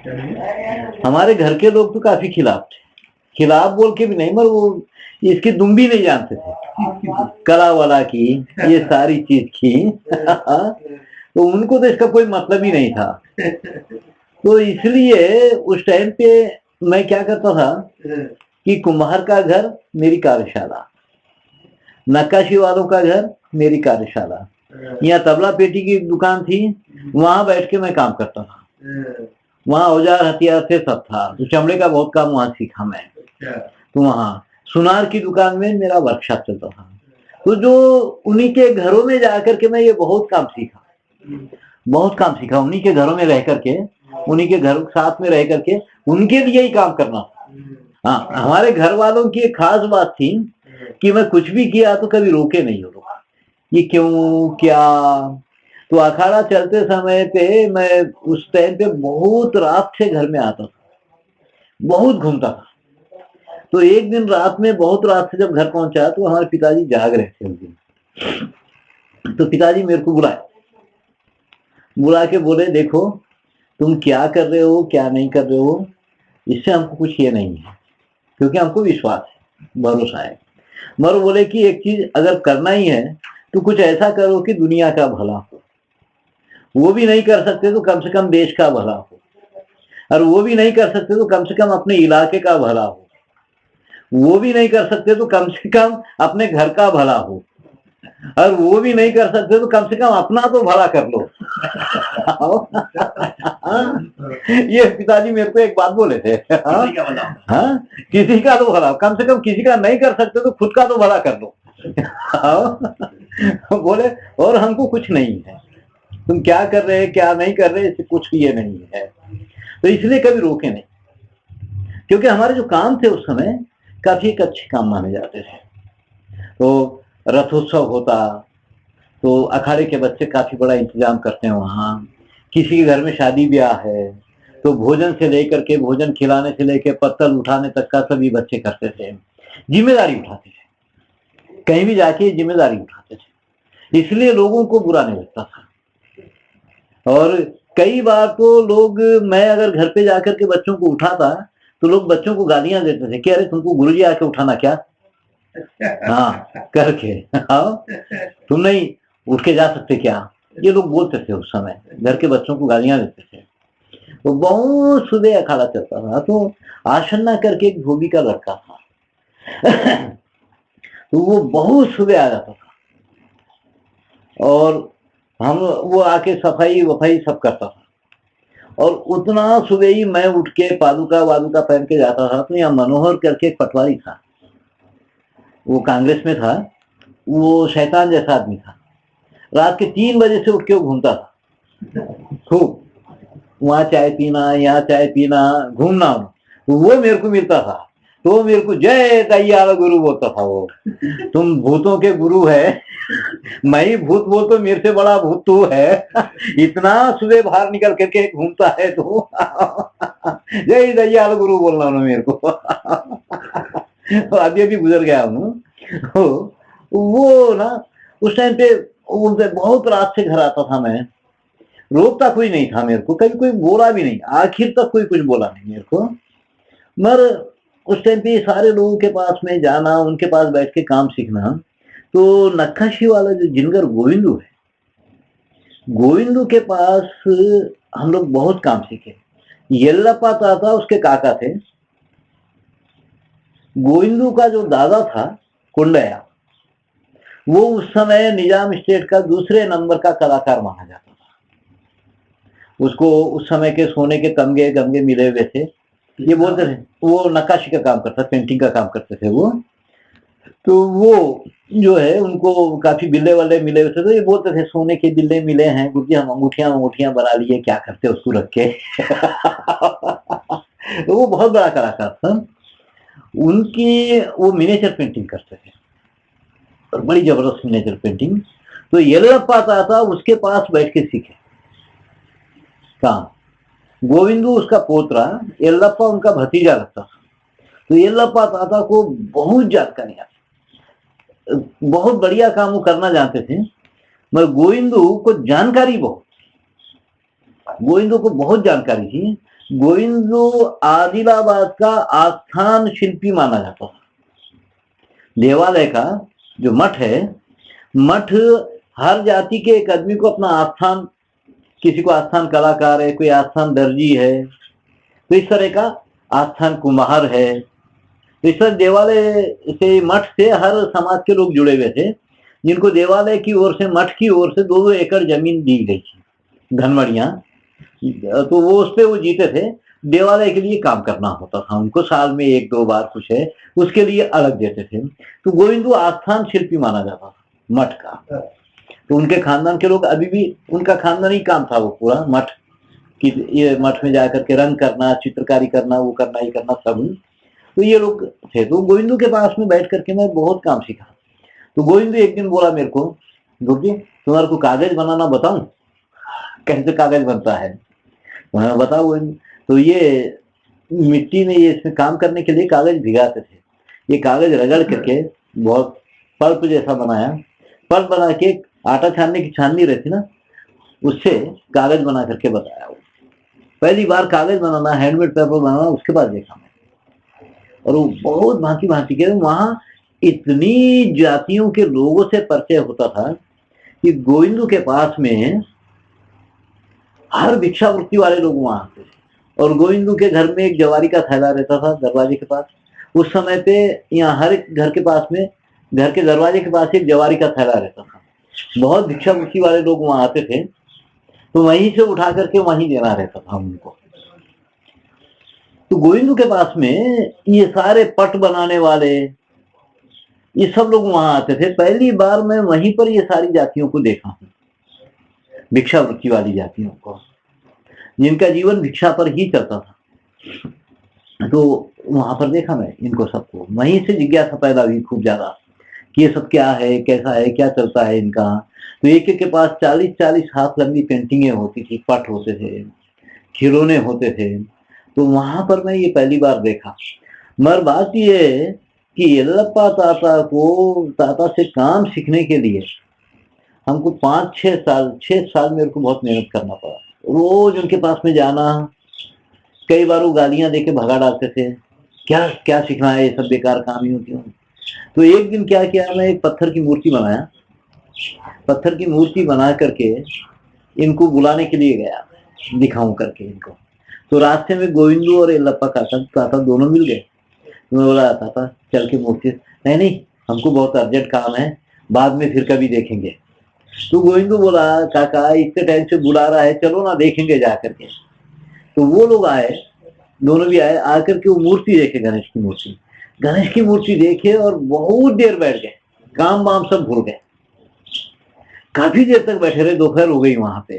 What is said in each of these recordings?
हमारे घर के लोग तो काफी खिलाफ थे, खिलाफ बोल के भी नहीं, मगर वो इसकी दुम भी नहीं जानते थे, कला वाला की, ये सारी चीज की। तो उनको तो इसका कोई मतलब ही नहीं था। तो इसलिए उस टाइम पे मैं क्या करता था कि कुम्हार का घर मेरी कार्यशाला, नक्काशी वालों का घर मेरी कार्यशाला, यहाँ तबला पेटी की दुकान थी, वहां बैठ के मैं काम करता था। वहाँ औजार हथियार से सब था, तो चमड़े का बहुत काम वहां सीखा मैं। तो वहाँ सुनार की दुकान में मेरा वर्कशॉप चलता था। तो जो उन्हीं के घरों में जाकर के मैं ये बहुत काम सीखा, बहुत काम सीखा उन्हीं के घरों में रह करके, उन्हीं के घर साथ में रह करके उनके लिए ही काम करना। हाँ, हमारे घर वालों की एक खास बात थी कि मैं कुछ भी किया तो कभी रोके नहीं हो, रोका ये क्यों क्या। तो अखाड़ा चलते समय पे मैं उस टाइम पे बहुत रात से घर में आता था, बहुत घूमता था। तो एक दिन रात में, बहुत रात से जब घर पहुंचा तो हमारे पिताजी जाग रहे थे उस दिन। तो पिताजी मेरे को बुलाए, बुला के बोले देखो तुम क्या कर रहे हो क्या नहीं कर रहे हो, इससे हमको कुछ ये नहीं है, क्योंकि हमको विश्वास है, भरोसा है। मगर बोले कि एक चीज अगर करना ही है तो कुछ ऐसा करो कि दुनिया का भला हो, वो भी नहीं कर सकते तो कम से कम देश का भला हो, और वो भी नहीं कर सकते तो कम से कम अपने इलाके का भला हो, वो भी नहीं कर सकते तो कम से कम अपने घर का भला हो, और वो भी नहीं कर सकते तो कम से कम अपना तो भला कर लो। ये पिताजी मेरे को एक बात बोले थे। हाँ, किसी का तो भला, कम से कम किसी का नहीं कर सकते तो खुद का तो भला कर लो। बोले और हमको कुछ नहीं है, तुम क्या कर रहे क्या नहीं कर रहे इससे कुछ ये नहीं है। तो इसलिए कभी रोके नहीं, क्योंकि हमारे जो काम थे उस समय काफी एक अच्छे काम माने जाते थे। तो रथोत्सव होता तो अखाड़े के बच्चे काफी बड़ा इंतजाम करते हैं वहाँ। किसी के घर में शादी ब्याह है तो भोजन से लेकर के, भोजन खिलाने से लेकर पत्तल उठाने तक का सभी बच्चे करते थे, जिम्मेदारी उठाते थे, कहीं भी जाके जिम्मेदारी उठाते थे, इसलिए लोगों को बुरा नहीं लगता था। और कई बार तो लोग, मैं अगर घर पे जाकर के बच्चों को उठाता तो लोग बच्चों को गालियां देते थे कि अरे तुमको गुरुजी आके उठाना क्या, हाँ करके, हाँ तुम नहीं उठ के जा सकते क्या, ये लोग बोलते थे उस समय, घर के बच्चों को गालियां देते थे। तो बहुत सुबह अखाड़ा चलता था। तो आशन्ना करके एक धोबी का लड़का था, तो वो बहुत सुबह आ जाता था और हम वो आके सफाई वफाई सब करता था। और उतना सुबह ही मैं उठ के पादुका वादुका पहन के जाता था। तो यहाँ मनोहर करके एक पटवारी था, वो कांग्रेस में था, वो शैतान जैसा आदमी था। रात के 3 बजे से उठ के वो घूमता था खूब, वहां चाय पीना यहाँ चाय पीना घूमना। वो मेरे को मिलता था तो मेरे को जय दयाल गुरु बोलता था वो, तुम भूतों के गुरु है, मैं ही भूत बोल तो मेरे से बड़ा भूत तू है, इतना सुबह बाहर निकल करके घूमता है तो जय दयाल गुरु बोलना उन्होंने मेरे को। अभी अभी गुजर गया उन्होंने। वो ना उस टाइम पे बहुत रात से घर आता था मैं, रोकता कोई नहीं था मेरे को, कभी कोई बोला भी नहीं, आखिर तक कोई कुछ बोला नहीं मेरे को। मगर उस टाइम पे सारे लोगों के पास में जाना, उनके पास बैठ के काम सीखना। तो नक्काशी वाला जो जिनगर गोविंदू है, गोविंदू के पास हम लोग बहुत काम सीखे। येल्लप्पा ताता उसके काका थे, गोविंदू का जो दादा था कुंडया, वो उस समय निजाम स्टेट का दूसरे नंबर का कलाकार माना जाता था। उसको उस समय के सोने के तमगे गमगे मिले हुए थे, ये बोलते थे। वो नक्काशी का काम करता, पेंटिंग का काम करते थे वो। तो वो जो है उनको काफी बिल्ले वाले मिले हुए थे, तो ये बोलते थे सोने के बिल्ले मिले हैं गुरुजी, हम अंगूठियां अंगूठियां बना लिए, क्या करते उसको रख के। तो वो बहुत बड़ा कलाकार था। उनकी वो मिनिएचर पेंटिंग करते थे और बड़ी जबरदस्त मिनिएचर पेंटिंग। तो येल्लप्पा ताता उसके पास बैठ के सीखे काम। गोविंदू उसका पोतरा, येल्लप्पा उनका भतीजा लगता था। तो येल्लप्पा ताता को बहुत जानकारी आती, बहुत बढ़िया काम वो करना जानते थे। मगर गोविंदू को जानकारी बहुत, गोविंदू को बहुत जानकारी थी। गोविंदू आदिलाबाद का आस्थान शिल्पी माना जाता था। देवालय का जो मठ है, मठ हर जाति के एक आदमी को अपना आस्थान, किसी को आस्थान कलाकार है, कोई आस्थान दर्जी है, तो इस तरह का आस्थान कुम्हार है। तो इस तरह देवालय से, मठ से हर समाज के लोग जुड़े हुए थे, जिनको देवालय की ओर से, मठ की ओर से 2-2 एकड़ जमीन दी गई थी, घनमड़ियां। तो वो उस पे वो जीते थे। देवालय के लिए काम करना होता था उनको, साल में 1-2 बार कुछ है, उसके लिए अलग देते थे। तो गोविंदू आस्थान शिल्पी माना जाता था मठ का। तो उनके खानदान के लोग अभी भी, उनका खानदानी काम था वो पूरा मठ कि ये मठ में जाकर के रंग करना, चित्रकारी करना, वो करना, ये करना सब। तो ये लोग थे। तो गोविंदू के पास में बैठ करके मैं बहुत काम सीखा। तो गोविंदू एक दिन बोला मेरे को, गुरुजी तुम्हारे को कागज बनाना बताऊं, कैसे कागज बनता है? मैं बताओ। तो ये मिट्टी में, ये इसमें काम करने के लिए कागज भिगाते थे। ये कागज रगड़ करके बहुत पल्प जैसा बनाया, पल्प बना के आटा छानने की छाननी रहती ना, उससे कागज बना करके बताया। वो पहली बार कागज बनाना, हैंडमेड पेपर बनाना, उसके बाद देखा मैं। और वो बहुत भांति भांति के, वहां इतनी जातियों के लोगों से परिचय होता था कि गोविंदू के पास में हर भिक्षावृत्ति वाले लोग वहां आते थे। और गोविंदू के घर में एक जवारी का थैला रहता था दरवाजे के पास। उस समय पे यहाँ हर एक घर के पास में, घर के दरवाजे के पास एक जवारी का थैला रहता था। बहुत भिक्षावृत्ति वाले लोग वहां आते थे, तो वहीं से उठा करके वहीं देना रहता था उनको। तो गोविंदू के पास में ये सारे पट बनाने वाले, ये सब लोग वहां आते थे। पहली बार मैं वहीं पर ये सारी जातियों को देखा हूँ, भिक्षावृत्ति वाली जातियों को, जिनका जीवन भिक्षा पर ही चलता था। तो वहां पर देखा मैं इनको सबको। वहीं से जिज्ञासा पैदा हुई खूब ज्यादा कि ये सब क्या है, कैसा है, क्या चलता है इनका। तो एक एक के पास 40-40 हाथ लंबी पेंटिंगें होती थी, पट होते थे, खिलौने होते थे। तो वहां पर मैं ये पहली बार देखा। मगर बात ये है कि येल्लप्पा ताता को, ताता से काम सीखने के लिए हमको 5-6 साल मेरे को बहुत मेहनत करना पड़ा। रोज उनके पास में जाना, कई बार वो गालियां देके भगा डालते थे, क्या क्या सीखना है, ये सब बेकार काम ही होती है। तो एक दिन क्या किया, मैं एक पत्थर की मूर्ति बनाया। पत्थर की मूर्ति बना करके इनको बुलाने के लिए गया, दिखाऊं करके इनको। तो रास्ते में गोविंदू और येल्लप्पा ताता दोनों मिल गए। मैं बोला, ताता चल के मूर्ति, नहीं नहीं हमको बहुत अर्जेंट काम है, बाद में फिर कभी देखेंगे। तो गोविंदू बोला, काका इतने टाइम से बुला रहा है, चलो ना देखेंगे जा करके। तो वो लोग आए, दोनों भी आए, आकर के वो मूर्ति देखे, गणेश की मूर्ति। गणेश की मूर्ति देखे और बहुत देर बैठ गए, काम वाम सब भूल गए, काफी देर तक बैठे रहे, दोपहर हो गई वहां पे।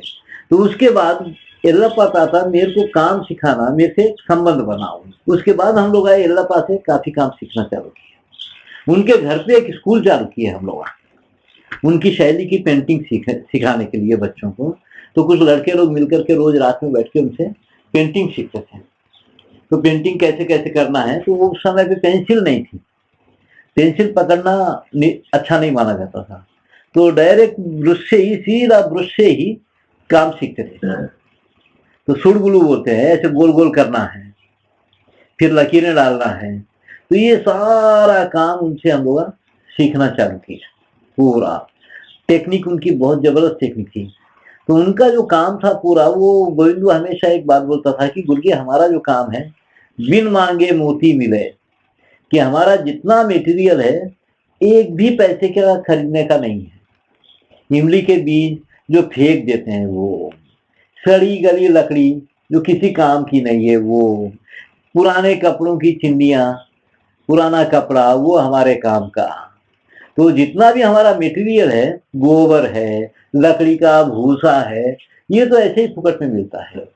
तो उसके बाद येल्लप्पा ताता मेरे को काम सिखाना, मेरे से संबंध बनाओ। उसके बाद हम लोग आए, येल्लप्पा से काफी काम सीखना चालू किया। उनके घर पे एक स्कूल चालू किया हम लोग, उनकी शैली की पेंटिंग सिखाने के लिए बच्चों को। तो कुछ लड़के लोग मिलकर के रोज रात में बैठ के उनसे पेंटिंग सीखते थे। तो पेंटिंग कैसे कैसे करना है, तो वो उस समय पे पेंसिल नहीं थी, पेंसिल पकड़ना अच्छा नहीं माना जाता था। तो डायरेक्ट ब्रश से ही, सीधा ब्रश से ही काम सीखते थे। तो सुड़गुलू बोलते हैं, ऐसे गोल गोल करना है, फिर लकीरें डालना है। तो ये सारा काम उनसे हम लोग सीखना चालू किया। पूरा टेक्निक उनकी बहुत जबरदस्त टेक्निक थी। तो उनका जो काम था पूरा, वो गोविंदू हमेशा एक बात बोलता था कि गुरुजी हमारा जो काम है, बिन मांगे मोती मिले, कि हमारा जितना मटेरियल है एक भी पैसे का खरीदने का नहीं है। इमली के बीज जो फेंक देते हैं, वो सड़ी गली लकड़ी जो किसी काम की नहीं है, वो पुराने कपड़ों की चिंडियां, पुराना कपड़ा वो हमारे काम का। तो जितना भी हमारा मटेरियल है, गोबर है, लकड़ी का भूसा है, ये तो ऐसे ही फुकट में मिलता है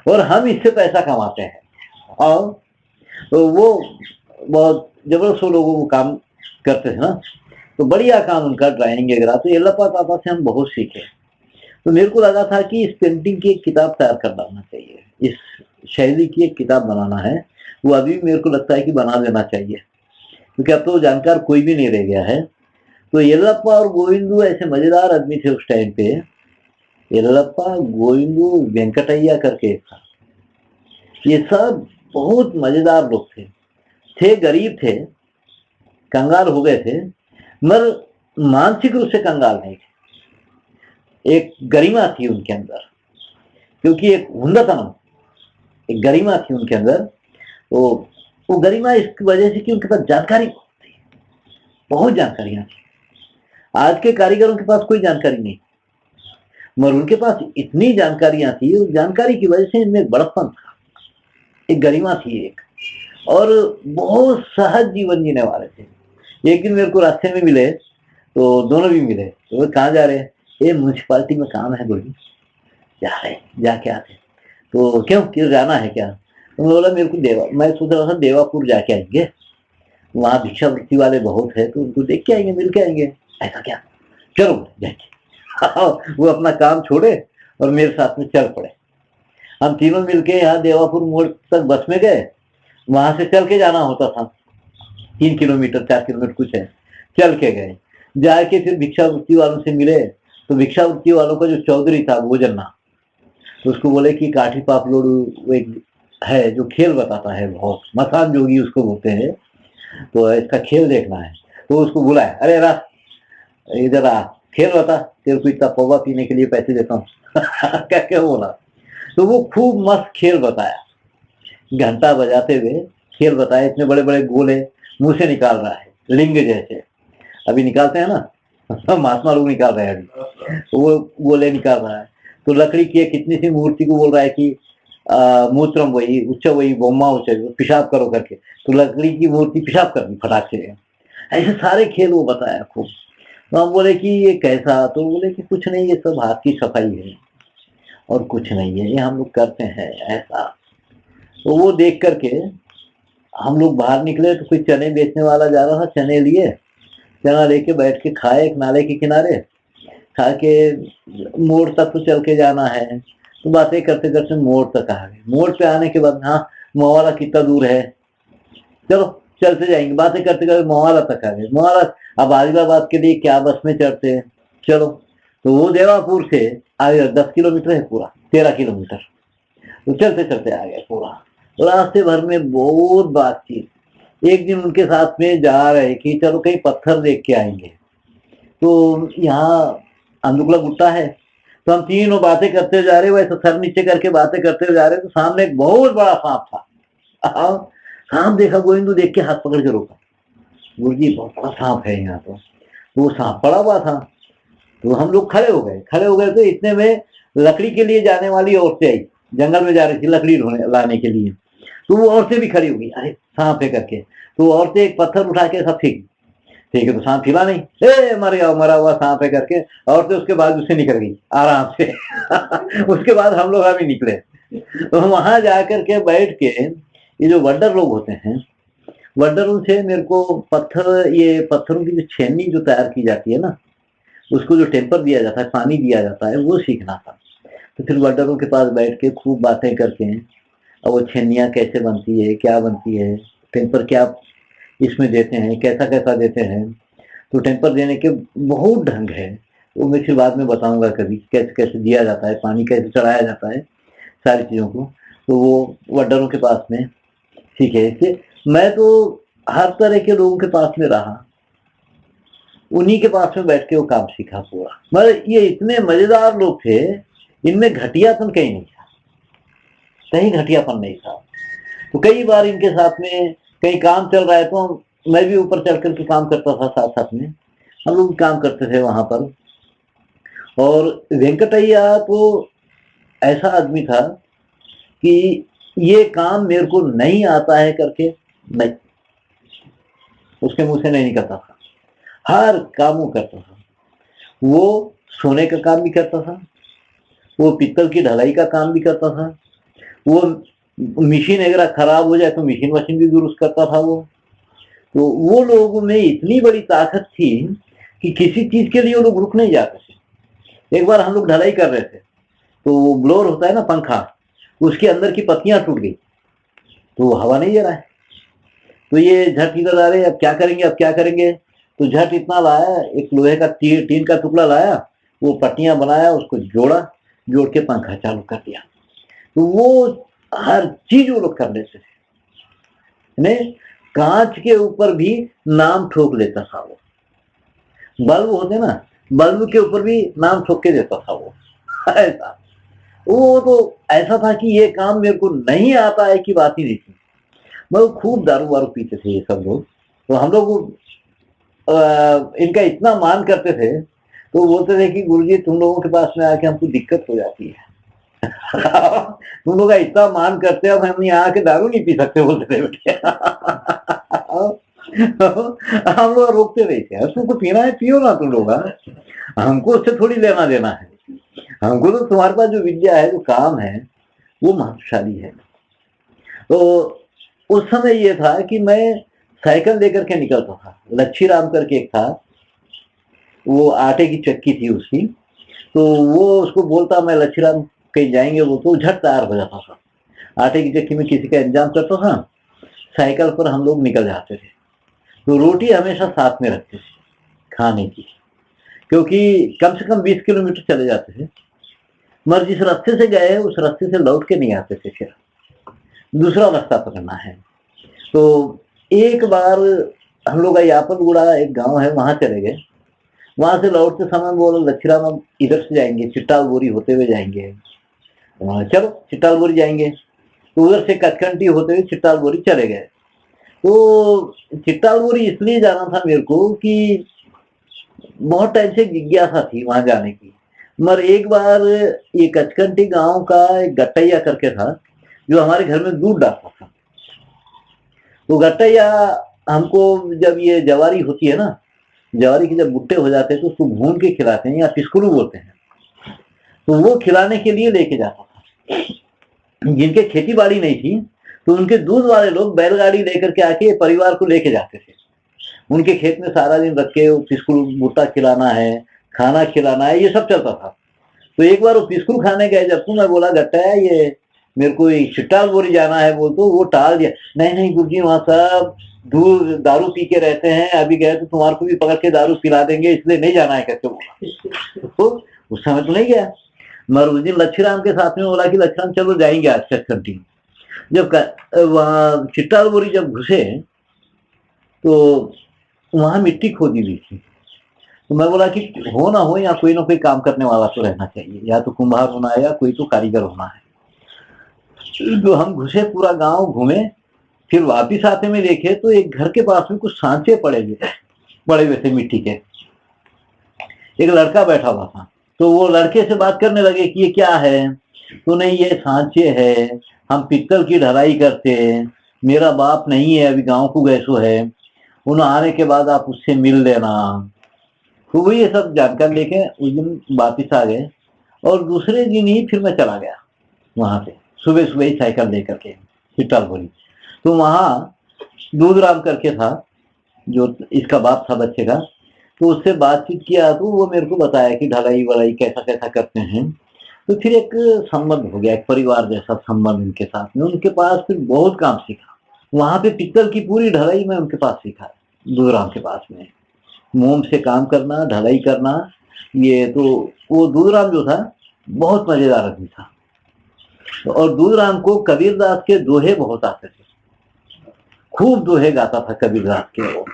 और हम इससे पैसा कमाते हैं। और तो वो बहुत जबरदस्त लोगों को काम करते थे ना। तो बढ़िया काम उनका, ड्राइंग वगैरह। तो येल्लप्पा ताता से हम बहुत सीखे। तो मेरे को लगा था कि इस पेंटिंग की एक किताब तैयार कर डालना चाहिए, इस शैली की एक किताब बनाना है। वो अभी मेरे को लगता है कि बना देना चाहिए, क्योंकि अब तो जानकार कोई भी नहीं रह गया है। तो येल्लप्पा और गोविंदू ऐसे मजेदार आदमी थे उस टाइम पे। येल्लप्पा, गोविंदू, वेंकटैया करके एक था, ये सब बहुत मजेदार लोग थे गरीब थे, कंगाल हो गए थे, मगर मानसिक रूप से कंगाल नहीं थे। एक गरिमा थी उनके अंदर, क्योंकि एक हुंदतनम, एक गरिमा थी उनके अंदर। वो वो गरिमा इस वजह से कि उनके पास जानकारी बहुत थी, बहुत जानकारियां थी। आज के कारीगरों के पास कोई जानकारी नहीं, मगर उनके पास इतनी जानकारियां थी, उस जानकारी की वजह से इनमें एक बड़प्पन था, एक गरिमा थी एक, और बहुत सहज जीवन जीने वाले थे। एक दिन मेरे को रास्ते में मिले, तो दोनों भी मिले, तो वो कहाँ जा रहे हैं? ये म्यूनसिपालिटी में काम है बोली, जा रहे, जाके आते। तो क्यों क्यों जाना है क्या? तो मैं बोला मेरे को मैं सोच रहा था देवापुर जाके आएंगे, वहां भिक्षावृत्ति वाले बहुत है, तो उनको देख के आएंगे, मिल के आएंगे। ऐसा क्या? चलो जाके। वो अपना काम छोड़े और मेरे साथ में चल पड़े। हम तीनों मिलके यहाँ देवापुर मोड़ तक बस में गए, वहां से चल के जाना होता था, 3 किलोमीटर 4 किलोमीटर कुछ है, चल के गए। जाके फिर भिक्षावृत्ति वालों से मिले, तो भिक्षावृत्ति वालों का जो चौधरी था भोजन्ना, तो उसको बोले कि काठी पापलोड़ू, वो एक है जो खेल बताता है, बहुत मसान जोगी उसको बोलते हैं, तो इसका खेल देखना है। तो उसको बुलाए, अरे रा इधर आ, खेल बता, तेरे को इतना पौवा पीने के लिए पैसे देता हूँ। क्या क्या बोला। तो वो खूब मस्त खेल बताया, घंटा बजाते हुए खेल बताया। इतने बड़े बड़े गोले मुंह से निकाल रहा है, लिंग जैसे अभी निकालते हैं ना, महात्मा लोग निकाल रहे हैं अभी, वो गोले निकाल रहा है। तो लकड़ी की कितनी सी मूर्ति को बोल रहा है कि मूत्रम वही उच्च वही बोमा उच्च, पेशाब करो करके, तो लकड़ी की मूर्ति पेशाब कर दी फटाक से। ऐसे सारे खेल वो बताया खूब। तो हम बोले कि ये कैसा? तो बोले कि कुछ नहीं, ये सब हाथ की सफाई है और कुछ नहीं है, ये हम लोग करते हैं ऐसा। तो वो देख करके हम लोग बाहर निकले, तो कोई चने बेचने वाला जा रहा था, चने लिए, चना लेके बैठ के खाए एक नाले के किनारे, खा के मोड़ तक तो चल के जाना है। तो बातें करते करते मोड़ तक आ गए। मोड़ पे आने के बाद हाँ मोवाला कितना दूर है, चलो चलते जाएंगे, बातें करते करते मोवाला तक आ गए। मोवाला, अब आदिलाबाद के लिए क्या बस में चढ़ते हैं, चलो। तो वो देवापुर से आगे 10 किलोमीटर है, पूरा 13 किलोमीटर, तो चलते चलते आ गए पूरा। रास्ते भर में बहुत बातचीत। एक दिन उनके साथ में जा रहे कि चलो कहीं पत्थर देख के आएंगे, तो यहाँ अंदुकला गुट्टा है। तो हम तीनों बातें करते जा रहे, वैसे सर नीचे करके बातें करते जा रहे, तो सामने एक बहुत बड़ा सांप था। सांप देखा, गोविंदू देख के हाथ पकड़ के रोका, गुरु जी बहुत बड़ा सांप है यहाँ। तो वो सांप पड़ा हुआ था। तो हम लोग खड़े हो गए। तो इतने में लकड़ी के लिए जाने वाली औरतें आई, जंगल में जा रही थी लकड़ी लाने के लिए। तो वो औरतें भी खड़ी हो गई, अरे सांप है करके। तो औरतें एक पत्थर उठा के सब फेंकी, ठीक है, तो सांप हिला नहीं, मरा हुआ सांप है करके, और तो उसके बाद उससे निकल गई आराम से। उसके बाद हम लोग अभी निकले। तो वहां जाकर के बैठ के, ये जो वंडर लोग होते हैं, वंडरों से मेरे को ये पत्थरों की जो छेनी जो तैयार की जाती है ना, उसको जो टेम्पर दिया जाता है, पानी दिया जाता है, वो सीखना था। तो फिर वंडरों के पास बैठ के खूब बातें करके, और वो छेनियाँ कैसे बनती है, क्या बनती है, टेम्पर क्या इसमें देते हैं, कैसा कैसा देते हैं। तो टेम्पर देने के बहुत ढंग है, वो मैं फिर बाद में बताऊंगा कभी, कैसे कैसे दिया जाता है, पानी कैसे चढ़ाया जाता है, सारी चीज़ों को। तो वो वंडरों के पास में सीखे। इससे मैं तो हर तरह के लोगों के पास में रहा, उन्हीं के पास में बैठ के वो काम सीखा पूरा। मगर ये इतने मजेदार लोग थे, इनमें घटियापन कहीं नहीं था, कहीं घटियापन नहीं था। तो कई बार इनके साथ में कहीं काम चल रहा है, तो मैं भी ऊपर चढ़ करके काम करता था, साथ साथ में हम लोग काम करते थे वहां पर। और वेंकटैया तो ऐसा आदमी था कि ये काम मेरे को नहीं आता है करके नहीं, उसके मुंह से नहीं निकलता था, हर काम वो करता था। वो सोने का काम भी करता था, वो पित्तल की ढलाई का काम भी करता था, वो मशीन अगर खराब हो जाए तो मशीन वशीन भी दुरुस्त करता था वो। तो वो लोगों में इतनी बड़ी ताकत थी कि किसी चीज के लिए वो लोग रुक नहीं जाते थे। एक बार हम लोग ढलाई कर रहे थे, तो वो ब्लोअर होता है ना पंखा, उसके अंदर की पत्तियां टूट गई, तो वो हवा नहीं दे रहा है। तो ये झट इधर आ रहे, अब क्या करेंगे। तो झट इतना लाया, एक लोहे का टीन का टुकड़ा लाया, वो पट्टियां बनाया, उसको जोड़ के पंखा चालू कर दिया। तो वो हर चीज वो लोग कर लेते थे। ने कांच के ऊपर भी नाम ठोक लेता था वो। बल्ब होते ना, बल्ब के ऊपर भी नाम ठोक के देता था वो। ऐसा वो तो ऐसा था कि ये काम मेरे को नहीं आता है कि बात ही नहीं थी। मतलब खूब दारू वारू पीते थे ये सब लोग। तो हम लोग इनका इतना मान करते थे, तो बोलते थे कि गुरुजी तुम लोगों के पास में आके हमको दिक्कत हो जाती है। तुम लोग इतना मान करते हो, हम यहाँ आके दारू नहीं पी सकते, बोलते थे बेटे। हम लोग रोकते नहीं थे, तुमको पीना है पियो ना तुम लोग, हमको उससे थोड़ी लेना देना है। हमको तो तुम्हारे पास जो विद्या है, जो काम है, वो महत्वशाली है। तो उस समय ये था कि मैं साइकिल लेकर के निकलता था। लच्छी राम करके एक था, वो आटे की चक्की थी उसकी, तो वो उसको बोलता मैं लच्छी राम कहीं जाएंगे, वो तो झट तैयार हो जाता था। आटे की चक्की में किसी का इंतजाम करता था, साइकिल पर हम लोग निकल जाते थे। तो रोटी हमेशा साथ में रखते थे खाने की, क्योंकि कम से कम 20 किलोमीटर चले जाते थे। मगर जिस रास्ते से गए उस रास्ते से लौट के नहीं आते थे, फिर दूसरा रास्ता पकड़ना है। तो एक बार हम लोग यापनगुड़ा एक गांव है, वहां चले गए। वहां से लौटते समय बोलो लच्छीराम हम इधर से जाएंगे, चिट्टाल बोरी होते हुए जाएंगे। चलो चिट्टाल बोरी जाएंगे। तो उधर से कचकंटी होते हुए चिट्टाल बोरी चले गए। तो चिट्टाल बोरी इसलिए जाना था मेरे को कि बहुत टाइम से जिज्ञासा थी वहां जाने की। मगर एक बार ये कचकंटी गांव का एक गट्टैया करके था, जो हमारे घर में दूध डालता था। तो गट्टैया हमको जब ये जवारी होती है ना, जवारी के जब भुट्टे हो जाते हैं तो उसको भून के खिलाते हैं, या पिस्कुलू बोलते हैं। तो वो खिलाने के लिए लेके जाता था। जिनके खेती बाड़ी नहीं थी, तो उनके दूध वाले लोग बैलगाड़ी लेकर के आके परिवार को लेके जाते थे। उनके खेत में सारा दिन रख के पिस्कुल भुट्टा खिलाना है, खाना खिलाना है, ये सब चलता था। तो एक बार वो पिस्कुल खाने गए जब, तो मैं बोला गट्टैया ये मेरे को चिट्टाल बोरी जाना है, बोल तो वो टाल दिया। नहीं नहीं गुरुजी, वहां सब दूध दारू पी के रहते हैं, अभी गए तो तुम्हारे को भी पकड़ के दारू पिला देंगे, इसलिए नहीं जाना है करके बोला। तो उस समय तो नहीं गया। मगर उस दिन लच्छीराम के साथ में बोला कि लच्छीराम चलो जाएंगे आज चटकंटी। जब वहां चिट्टाल बोरी जब घुसे तो वहां मिट्टी खोदी हुई थी। तो मैं बोला कि हो ना हो, या कोई ना कोई काम करने वाला तो रहना चाहिए, या तो कुम्हार होना है या कोई तो कारीगर होना है। तो हम घुसे, पूरा गांव घूमे, फिर वापिस आते में देखे तो एक घर के पास में कुछ सांचे पड़े हुए थे मिट्टी के। एक लड़का बैठा हुआ था, तो वो लड़के से बात करने लगे कि ये क्या है। तो नहीं ये सांचे है, हम पित्तल की ढलाई करते हैं, मेरा बाप नहीं है, अभी गांव को गैसो है, उन्हें आने के बाद आप उससे मिल लेना। तो वो ये सब जानकारी लेके उस दिन वापिस आ गए। और दूसरे दिन ही फिर मैं चला गया वहां पे, सुबह सुबह ही साइकिल लेकर के चिट्टाल बोरी। तो वहां दूधराम करके था, जो इसका बाप था बच्चे का। तो उससे बातचीत किया तो वो मेरे को बताया कि ढलाई वलाई कैसा कैसा करते हैं। तो फिर एक संबंध हो गया, एक परिवार जैसा संबंध उनके साथ में। उनके पास फिर बहुत काम सीखा। वहां पे पित्तल की पूरी ढलाई में उनके पास सीखा, दूधराम के पास में मोम से काम करना, ढलाई करना। ये तो वो दूधराम जो था बहुत मजेदार आदमी था। और दूधराम को कबीरदास के दोहे बहुत आते थे, खूब दोहे गाता था कबीरदास के वो।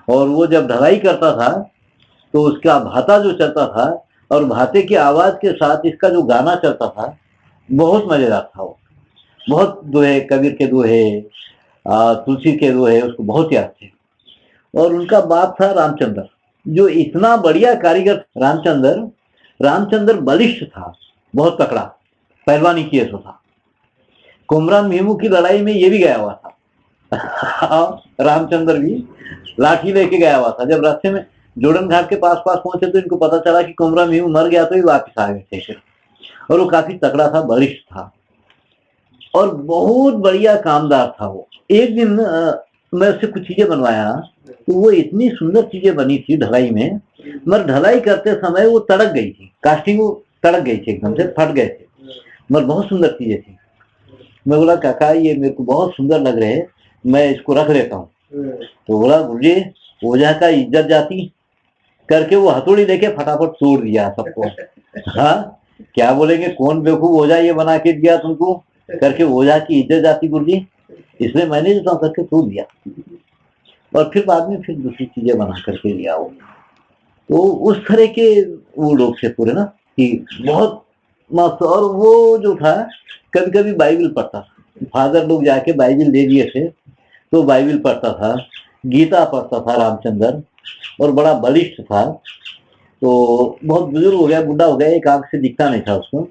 और वो जब ढलाई करता था तो उसका भाता जो चलता था, और भाते की आवाज के साथ इसका जो गाना चलता था, बहुत मजेदार था वो। बहुत दोहे, कबीर के दोहे, तुलसी के दोहे उसको बहुत याद थे। और उनका बाप था रामचंद्र, जो इतना बढ़िया कारीगर। रामचंद्र बलिष्ठ था, बहुत तकड़ा, पहलवानी किए तो था। कुमरान भीमू की लड़ाई में ये भी गया हुआ था। रामचंद्र भी लाठी लेके गया हुआ था। जब रास्ते में जोड़न घाट के पास पहुंचे तो इनको पता चला कि कुमरान भीमू मर गया, तो ही वापिस आ गए थे। और वो काफी तकड़ा था, बलिष्ठ था, और बहुत बढ़िया कामदार था वो। एक दिन मैं उससे कुछ चीजें बनवाया, तो वो इतनी सुंदर चीजें बनी थी ढलाई में। मगर ढलाई करते समय वो तड़क गई थी, कास्टिंग वो तड़क गई थी, एकदम से फट गए थे। मगर बहुत सुंदर चीजें थी। मैं बोला काका ये मेरे को बहुत सुंदर लग रहे हैं, मैं इसको रख लेता हूँ। तो बोला गुरुजी ओझा का इज्जत जाती करके वो हथौड़ी लेके फटाफट तोड़ दिया सबको। हाँ क्या बोलेंगे, कौन बेवकूफ ओझा ये बना के दिया तुमको, करके ओझा की इज्जत जाती गुरुजी, इसलिए मैंने जो करके तू दिया, और फिर बाद में फिर दूसरी चीजें बना करके लिया वो। तो उस तरह के वो लोग थे पूरे ना, कि बहुत मस्त। और वो जो था कभी कभी बाइबल पढ़ता था, फादर लोग जाके बाइबल दे दिए थे तो बाइबल पढ़ता था, गीता पढ़ता था रामचंद्र, और बड़ा बलिष्ठ था। तो बहुत बुजुर्ग हो गया, बुढ़ा हो गया, एक आंख से दिखता नहीं था उसको,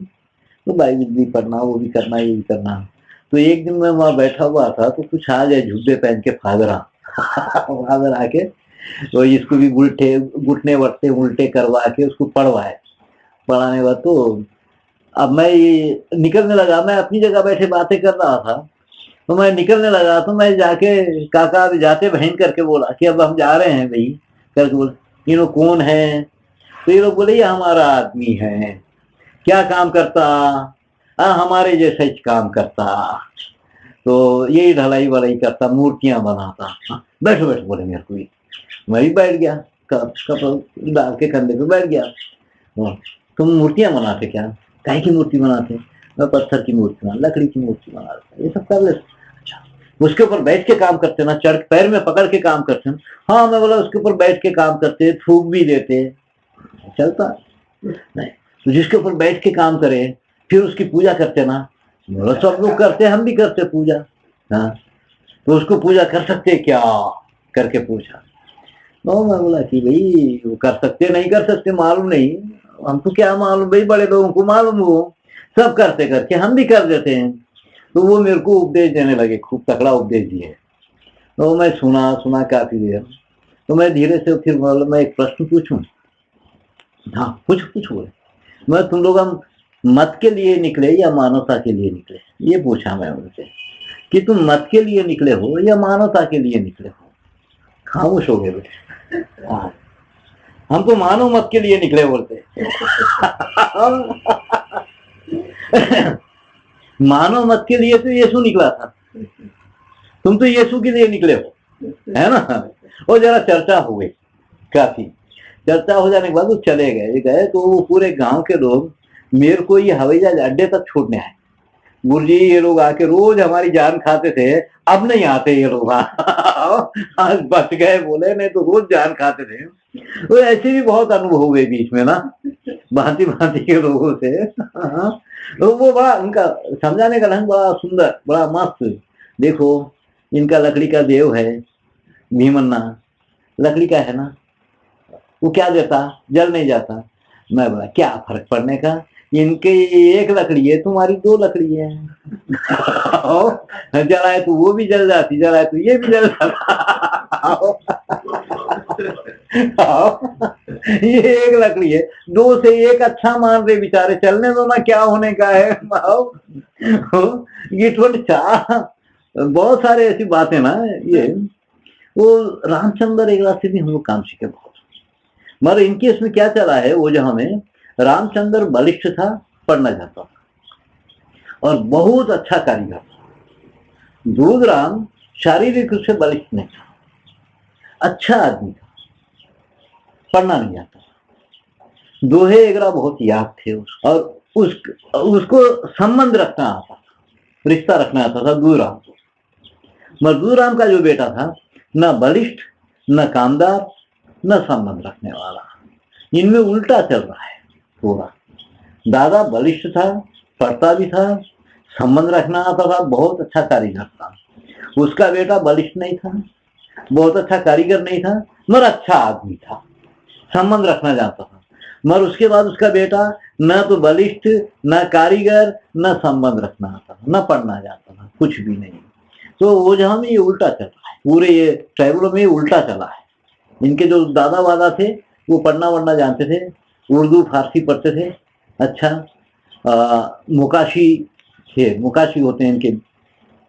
तो बाइबल भी पढ़ना, वो भी करना, ये भी करना। तो एक दिन मैं वहां बैठा हुआ था तो कुछ आ गए झुब्बे पहन के फादर फादर आके तो इसको भी उल्टे घुटने वटने उल्टे करवा के उसको पढ़वाए। पढ़ाने के बाद तो अब मैं ये निकलने लगा, मैं अपनी जगह बैठे बातें कर रहा था, तो मैं निकलने लगा तो मैं जाके काका अभी जाते बहन करके बोला कि अब हम जा रहे हैं भाई करके बोल। ये लोग कौन है? तो ये लोग बोले ये हमारा आदमी है। क्या काम करता? हमारे जैसा ही काम करता, तो यही ढलाई वलाई करता, मूर्तियां बनाता। बैठो बैठो बोले मेरे को भी। मैं भी बैठ गया, कपड़ा डाल के कंधे पे बैठ गया। तुम मूर्तियां बनाते क्या? काहे की मूर्ति बनाते? मैं पत्थर की मूर्ति बना, लकड़ी की मूर्ति बना, ये सब कर ले। अच्छा, उसके ऊपर बैठ के काम करते ना, चढ़ पैर में पकड़ के काम करते ना? हाँ, मैं बोला उसके ऊपर बैठ के काम करते, थूक भी देते, चलता नहीं। तो जिसके ऊपर बैठ के काम करे फिर उसकी पूजा करते ना, बोला सब लोग करते, हम भी करते पूजा। हाँ, तो उसको पूजा कर सकते क्या करके पूछा। तो मैं बोला कि भाई वो कर सकते नहीं कर सकते मालूम नहीं, हमको क्या मालूम भाई, बड़े लोगों को मालूम, हो सब करते करके हम भी कर देते हैं। तो वो मेरे को उपदेश देने लगे, खूब तकड़ा उपदेश दिए। तो मैं सुना सुना काफी देर, तो मैं धीरे से फिर बोला मैं एक प्रश्न पूछूं? हाँ पूछ पूछ बोले। मैं तुम लोग हम मत के लिए निकले या मानवता के लिए निकले, ये पूछा मैं उनसे कि तुम मत के लिए निकले हो या मानवता के लिए निकले हो? खामोश हो गए बेटे। हम तो मानव मत के लिए निकले बोलते। मानव मत के लिए तो यीशु निकला था, तुम तो यीशु के लिए निकले हो, है ना? और जरा चर्चा हो गई, काफी चर्चा हो जाने के बाद वो चले गए तो वो पूरे गांव के लोग मेरे को ये हवाई जहाज अड्डे तक छोड़ने आए। गुरुजी ये लोग आके रोज हमारी जान खाते थे, अब नहीं आते ये लोग। आज बच गए बोले, नहीं तो रोज जान खाते थे। तो ऐसे भी बहुत अनुभव हुए बीच में ना, भांति भांति के लोगों से। तो वो बड़ा उनका समझाने का ढंग बड़ा सुंदर, बड़ा मस्त। देखो इनका लकड़ी का देव है भीमन्ना, लकड़ी का है ना, वो क्या देता, जल नहीं जाता। मैं बोला क्या फर्क पड़ने का, इनके एक लकड़ी है, तुम्हारी दो लकड़ी है। जलाए तो वो भी जल जाती, जलाए तो ये भी जल जाता। ये एक लकड़ी है, दो से एक अच्छा मान रहे बेचारे, चलने दो ना, क्या होने का है। ये बहुत सारे ऐसी बातें ना ये। वो रामचंद्र एक रास्ते भी हम लोग काम सीखे बहुत, मगर इनके इसमें क्या चला है, वो जो हमें रामचंद्र बलिष्ठ था, पढ़ना चाहता था और बहुत अच्छा कारीगर था। दूधराम शारीरिक रूप से बलिष्ठ नहीं था, अच्छा आदमी था, पढ़ना नहीं आता। दोहे एगरा बहुत याद थे और उसको संबंध रखना आता था, रिश्ता रखना आता था दूधराम को। मगर दूधराम का जो बेटा था, न बलिष्ठ, न कामदार, न संबंध रखने वाला, इनमें उल्टा चल रहा है थोड़ा। दादा बलिष्ठ था, पढ़ता भी था, संबंध रखना आता था, बहुत अच्छा कारीगर था। उसका बेटा बलिष्ठ नहीं था, बहुत अच्छा कारीगर नहीं था, मगर अच्छा आदमी था, संबंध रखना जानता था। मगर उसके बाद उसका बेटा न तो बलिष्ठ, न कारीगर, न संबंध रखना आता था, न पढ़ना जानता था, कुछ भी नहीं। तो वो जहां में ये उल्टा चल रहा है, पूरे ये ट्राइबलों में उल्टा चला है। इनके जो दादा वादा थे वो पढ़ना वढ़ना जानते थे, उर्दू फारसी पढ़ते थे, अच्छा मुकाशी थे, मुकाशी होते हैं इनके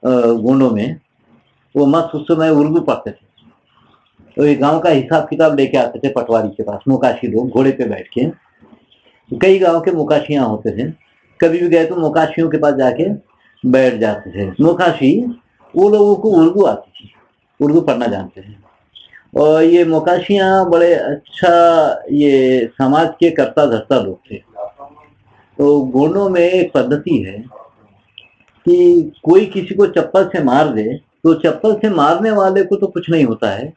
गोंडों में, वो मस्त उस समय उर्दू पढ़ते थे। तो ये गांव का हिसाब किताब लेके आते थे पटवारी के पास, मुकाशी लोग घोड़े पे बैठ के। कई गांव के मुकाशियां होते थे, कभी भी गए तो मुकाशियों के पास जाके बैठ जाते थे। मुकाशी वो लोगों को उर्दू आती थी, उर्दू पढ़ना जानते थे। और ये मुकाशियां बड़े अच्छा ये समाज के कर्ता धर्ता लोग थे। तो गोंडों में एक पद्धति है, कि कोई किसी को चप्पल से मार दे तो चप्पल से मारने वाले को तो कुछ नहीं होता है,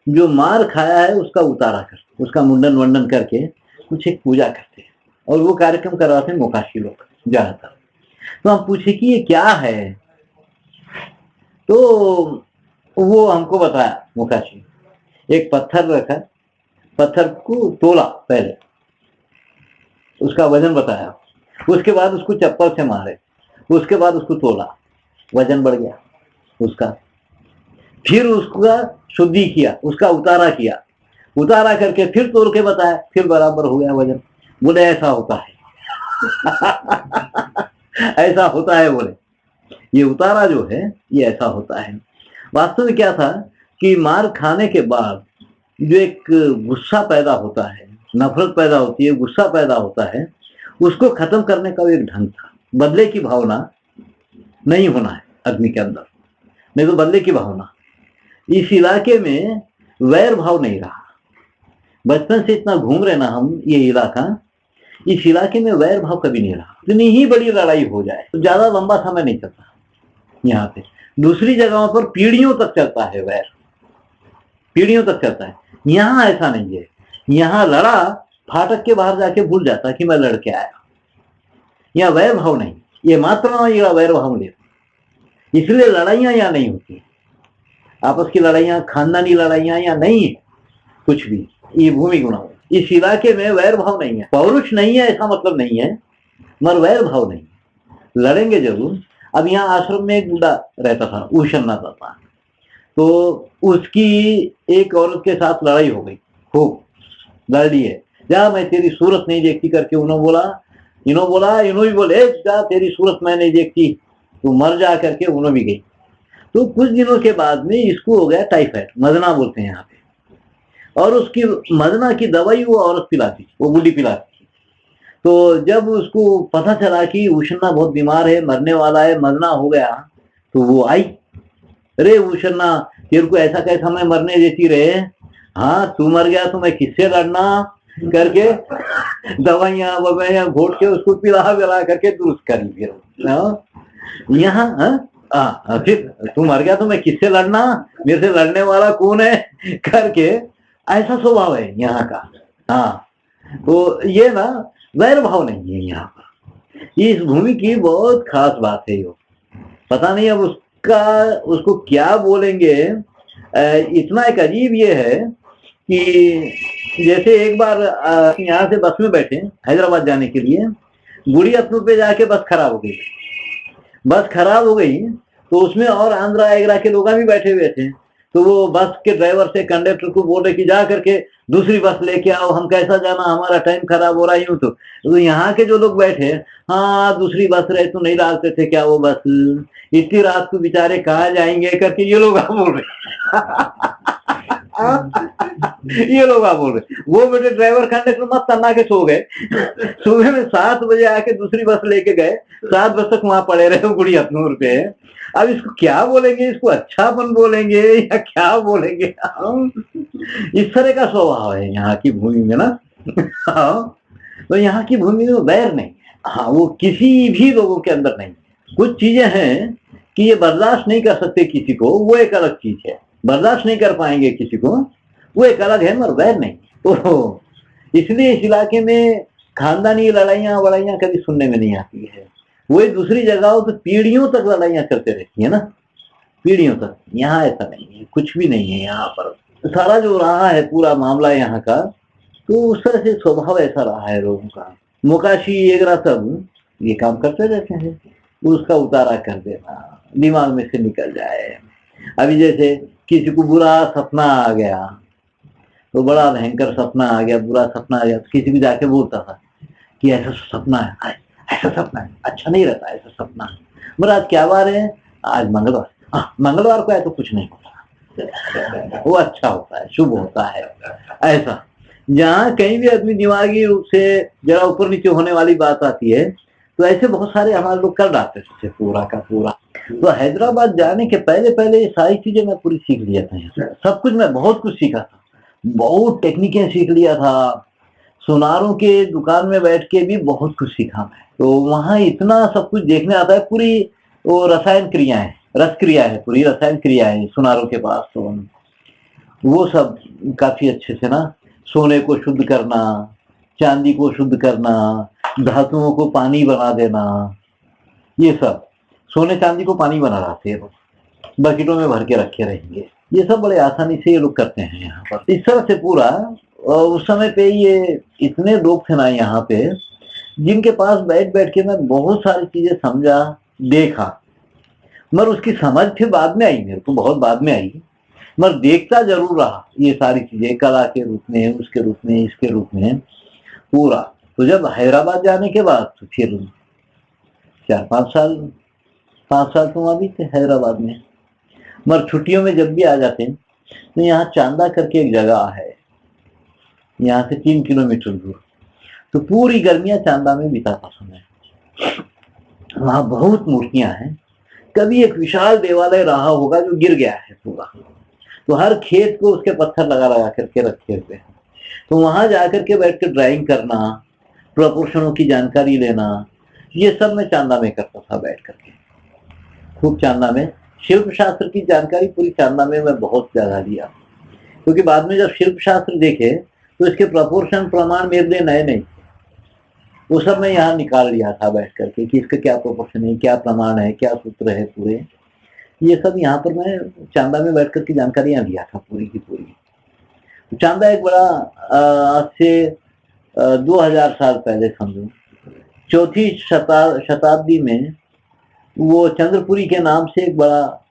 जो मार खाया है उसका उतारा कर, उसका मुंडन वंडन करके कुछ एक पूजा करते हैं, और वो कार्यक्रम करवाते हैं मोकाशी लोग ज्यादातर। तो हम पूछे कि ये क्या है, तो वो हमको बताया मोकाशी, एक पत्थर रखा, पत्थर को तोला, पहले उसका वजन बताया, उसके बाद उसको चप्पल से मारे, उसके बाद उसको तोला, वजन बढ़ गया उसका, फिर उसका शुद्धि किया, उसका उतारा किया, उतारा करके फिर तोड़ के बताया, फिर बराबर हो गया वजन। बोले ऐसा होता है ऐसा होता है, बोले ये उतारा जो है ये ऐसा होता है। वास्तव में क्या था कि मार खाने के बाद जो एक गुस्सा पैदा होता है, नफरत पैदा होती है, गुस्सा पैदा होता है, उसको खत्म करने का एक ढंग था। बदले की भावना नहीं होना है आदमी के अंदर, नहीं तो बदले की भावना। इस इलाके में वैर भाव नहीं रहा, बचपन से इतना घूम रहे ना हम ये इलाका, इस इलाके में वैर भाव कभी नहीं रहा। इतनी ही बड़ी लड़ाई हो जाए तो ज्यादा लंबा समय नहीं चलता यहाँ पे। दूसरी जगहों पर पीढ़ियों तक चलता है वैर, पीढ़ियों तक चलता है, यहाँ ऐसा नहीं है। यहाँ लड़ा, फाटक के बाहर जाके भूल जाता कि मैं लड़के आया। यहाँ वैर भाव नहीं, ये मात्रा वैर भाव नहीं, इसलिए लड़ाइयां यहाँ नहीं होती, आपस की लड़ाइयां, खानदानी लड़ाइयां यहाँ नहीं है कुछ भी। ये भूमि गुणा, इस इलाके में वैर भाव नहीं है, पौरुष नहीं है ऐसा मतलब नहीं है, मगर वैर भाव नहीं, लड़ेंगे जरूर। अब यहाँ आश्रम में एक बूढ़ा रहता था, उशन्ना था, तो उसकी एक औरत के साथ लड़ाई हो गई, खूब लड़ ली है, जा मैं तेरी सूरत नहीं देखती करके उन्होंने बोला, इन्हों भी बोले जा तेरी सूरत मैं नहीं देखती, तो मर जा करके उन्होंने भी गई। तो कुछ दिनों के बाद में इसको हो गया टाइफाइड, मदना बोलते हैं यहाँ पे, और उसकी मदना की दवाई वो औरत पिलाती, वो बूढ़ी पिलाती। तो जब उसको पता चला कि उशन्ना बहुत बीमार है, मरने वाला है, मदना हो गया, तो वो आई, अरे उशन्ना तेरे को ऐसा कैसा मैं मरने देती रहे, हाँ तू मर गया तो मैं किससे लड़ना करके दवाइयां ववाइयां घोट के उसको पिला करके दुरुस्त करी। फिर यहाँ फिर तू मर गया तो मैं किससे लड़ना, मेरे से लड़ने वाला कौन है करके, ऐसा स्वभाव है यहाँ का। हाँ, तो ये ना वैर भाव नहीं है यहाँ पर। इस भूमि की बहुत खास बात है, यो पता नहीं अब उसको क्या बोलेंगे। इतना एक अजीब ये है कि जैसे एक बार यहाँ से बस में बैठे हैदराबाद जाने के लिए, गुड़ी अतनूर पे जाके बस खराब हो गई। बस खराब हो गई तो उसमें और आंध्रा एगरा के लोग भी बैठे हुए थे, तो वो बस के ड्राइवर से कंडक्टर को बोल रहे कि जा करके दूसरी बस लेके आओ, हम कैसा जाना, हमारा टाइम खराब हो रहा है। यूं तो यहाँ के जो लोग बैठे, हाँ दूसरी बस रहे तो नहीं डालते थे क्या वो बस, इतनी रात को बेचारे कहाँ जाएंगे करके ये लोग बोल रहे ये लोग बोल रहे। वो बेटे ड्राइवर कंडक्टर मत तन्ना के सो गए सुबह में 7 बजे आके दूसरी बस लेके गए, 7 बजे तक वहां पड़े रहे गुड़ी अतनूर पे। अब इसको क्या बोलेंगे, इसको अच्छापन बोलेंगे या क्या बोलेंगे, इस तरह का स्वभाव है यहाँ की भूमि में ना। तो यहाँ की भूमि में वैर नहीं है, हाँ वो किसी भी लोगों के अंदर नहीं है। कुछ चीजें हैं कि ये बर्दाश्त नहीं कर सकते किसी को, वो एक अलग चीज है, बर्दाश्त नहीं कर पाएंगे किसी को, वो एक अलग है, मगर वैर नहीं। तो इसलिए इस इलाके में खानदानी लड़ाइयां वड़ाइयां कभी सुनने में नहीं आती है। वही दूसरी जगहों तो पीढ़ियों तक लड़ाइयां चलते रहती है ना, पीढ़ियों तक। यहाँ ऐसा नहीं है, कुछ भी नहीं है यहाँ पर। सारा जो रहा है पूरा मामला यहाँ का, तो उस तरह से स्वभाव ऐसा रहा है लोगों का। मोकाशी एगरा सब ये काम करते रहते हैं, उसका उतारा कर देना, दिमाग में से निकल जाए। अभी जैसे किसी को बुरा सपना आ गया, तो बड़ा भयंकर सपना आ गया, बुरा सपना आ गया, तो किसी को जाके बोलता था कि ऐसा सपना है, ऐसा सपना है, अच्छा नहीं रहता ऐसा सपना। मगर आज क्या बार है, आज मंगलवार, हाँ मंगलवार को है तो कुछ नहीं होता, वो अच्छा होता है, शुभ होता है। ऐसा जहाँ कहीं भी आदमी दिमागी रूप से जरा ऊपर नीचे होने वाली बात आती है, तो ऐसे बहुत सारे हमारे लोग कर डालते थे पूरा का पूरा। तो हैदराबाद जाने के पहले पहले ये सारी चीजें मैं पूरी सीख लिया था, सब कुछ मैं बहुत कुछ सीखा था, बहुत टेक्निकें सीख लिया था, सुनारों के दुकान में बैठ के भी बहुत कुछ सीखा मैं। तो वहाँ इतना सब कुछ देखने आता है, पूरी वो रसायन क्रिया है, रस क्रिया है, पूरी रसायन क्रिया है सुनारों के पास। तो वो सब काफी अच्छे से ना, सोने को शुद्ध करना, चांदी को शुद्ध करना, धातुओं को पानी बना देना, ये सब सोने चांदी को पानी बना रहे थे, बकेटों में भर के रखे रहेंगे। ये सब बड़े आसानी से ये लोग करते हैं यहाँ पर इस तरह से पूरा। और उस समय पे ये इतने लोग थे ना यहाँ पे, जिनके पास बैठ बैठ के मैं बहुत सारी चीजें समझा, देखा, मगर उसकी समझ फिर बाद में आई, मेरे को बहुत बाद में आई, मगर देखता जरूर रहा ये सारी चीजें, कला के रूप में, उसके रूप में, इसके रूप में पूरा। तो जब हैदराबाद जाने के बाद तो फिर 4-5 साल, 5 साल तो वहां भी थे हैदराबाद में। मगर छुट्टियों में जब भी आ जाते तो यहाँ चांदा करके एक जगह है, यहाँ से 3 किलोमीटर दूर, तो पूरी गर्मियां चांदा में बिताता समय। वहां बहुत मूर्तियां हैं। कभी एक विशाल देवालय रहा होगा जो गिर गया है पूरा, तो हर खेत को उसके पत्थर लगा लगा करके रखे हुए हैं। तो वहां जाकर के बैठ कर ड्राइंग करना, प्रोपोर्शनों की जानकारी लेना, ये सब मैं चांदा में करता था बैठ करके, खूब चांदा में। शिल्प शास्त्र की जानकारी पूरी चांदा में मैं बहुत ज्यादा लिया, क्योंकि बाद में जब शिल्प शास्त्र देखे तो इसके प्रोपोर्शन प्रमाण मेरे लिए नए नहीं, वो सब मैं यहाँ निकाल लिया था बैठ करके कि इसका क्या प्रोपोर्शन है, क्या प्रमाण है, क्या सूत्र है पूरे, ये सब यहाँ पर मैं चांदा में बैठ करके जानकारियां लिया था पूरी की पूरी। चांदा एक बड़ा आज से 2000 साल पहले समझो, चौथी शताब्दी में वो चंद्रपुरी के नाम से एक बड़ा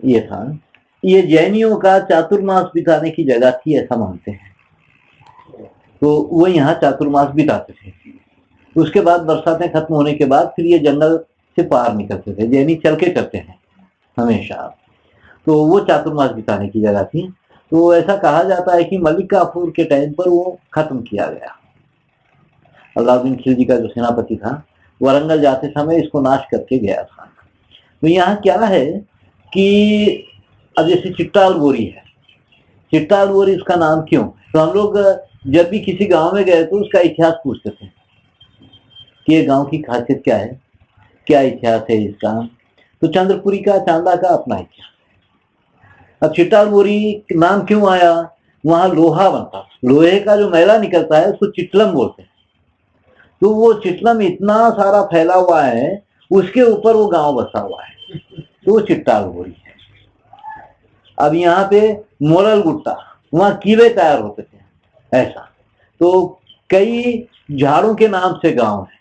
ये था, ये जैनियों का चातुर्मास बिताने की जगह थी ऐसा मानते हैं। तो वो यहाँ चातुर्मास बिताते थे। उसके बाद बरसातें खत्म होने के बाद फिर ये जंगल से पार निकलते थे, जैनी चल के करते हैं हमेशा। तो वो चातुर्मास बिताने की जगह थी। तो ऐसा कहा जाता है कि मलिक काफूर के टाइम पर वो खत्म किया गया। अलाउद्दीन खिलजी का जो सेनापति था, वारंगल जाते समय इसको नाश करके गया था। तो यहाँ क्या है कि अब जैसे चिट्टाल बोरी है, चिट्टाल बोरी उसका नाम क्यों? तो हम लोग जब भी किसी गांव में गए तो उसका इतिहास पूछते थे कि ये गांव की खासियत क्या है, क्या इतिहास है इसका। तो चंद्रपुरी का, चांदा का अपना इतिहास। अब चिट्टाल बोरी नाम क्यों आया? वहां लोहा बनता, लोहे का जो मैला निकलता है उसको चिटलम बोलते हैं। तो वो चिटलम इतना सारा फैला हुआ है, उसके ऊपर वो गांव बसा हुआ है, तो वो चिट्टाल बोरी है। अब यहाँ पे मोरल गुट्टा, वहां कीले तैयार होते थे ऐसा। तो कई झाड़ों के नाम से गांव है।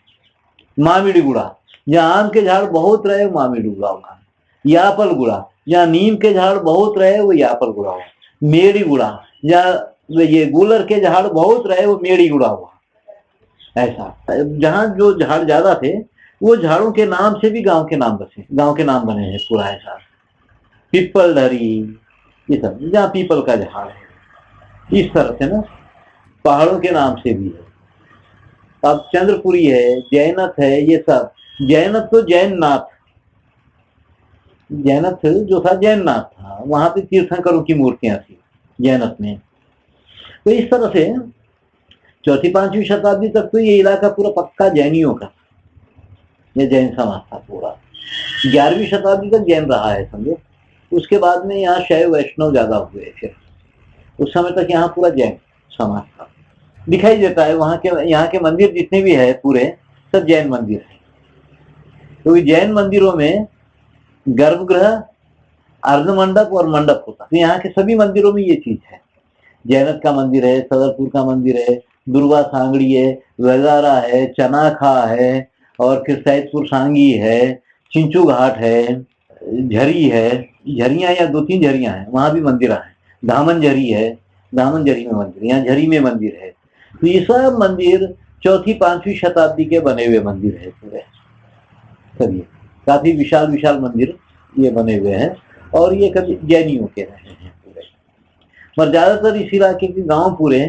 मामिड़ी गुड़ा, जहाँ आम के झाड़ बहुत रहे मामिड़ी गुड़ा हुआ। यापल गुड़ा, जहाँ नीम के झाड़ बहुत रहे वो यापल गुड़ा हुआ। मेड़ी गुड़ा, जहाँ ये गुलर के झाड़ बहुत रहे वो मेड़ी गुड़ा हुआ। ऐसा जहाँ जो झाड़ ज्यादा थे वो झाड़ों के नाम से भी गांव के नाम बसे, गांव के नाम बने हैं पूरा ऐसा। पीपल धरी, ये सब जहाँ पीपल का झाड़ है, इस तरह से ना पहाड़ों के नाम से भी है। अब चंद्रपुरी है, जैनत है, ये सब। जैनत तो जैन नाथ, जैनत जो था जैन नाथ था, वहां पे तीर्थंकरों की मूर्तियां थी जैनत में। तो इस तरह से 4वीं-5वीं शताब्दी तक तो ये इलाका पूरा पक्का जैनियों का, ये जैन समाज था पूरा। 11वीं शताब्दी तक जैन रहा है समझो। उसके बाद में यहाँ शैव वैष्णव ज्यादा हुए। फिर उस समय तक यहाँ पूरा जैन समाज था। दिखाई देता है वहां के, यहाँ के मंदिर जितने भी है पूरे सब जैन मंदिर है। तो जैन मंदिरों में गर्भगृह, अर्ध मंडप और मंडप होता। तो यहाँ के सभी मंदिरों में ये चीज है। जैनत का मंदिर है, सदरपुर का मंदिर है, दुर्गा सांगड़ी है, वजारा है, चनाखा है, और फिर सैदपुर सांगी है, चिंचू घाट है, झरी है, झरियां या 2-3 झरियां हैं, वहां भी मंदिर है। धामन झरी है, धामन झरी में मंदिर, यहाँ झरी में मंदिर है। तो ये सब मंदिर 4वीं-5वीं शताब्दी के बने हुए मंदिर है पूरे सभी। काफी विशाल विशाल मंदिर ये बने हुए हैं, और ये कभी जैनियों के रहे हैं पूरे। पर ज्यादातर इस इलाके के गांव पूरे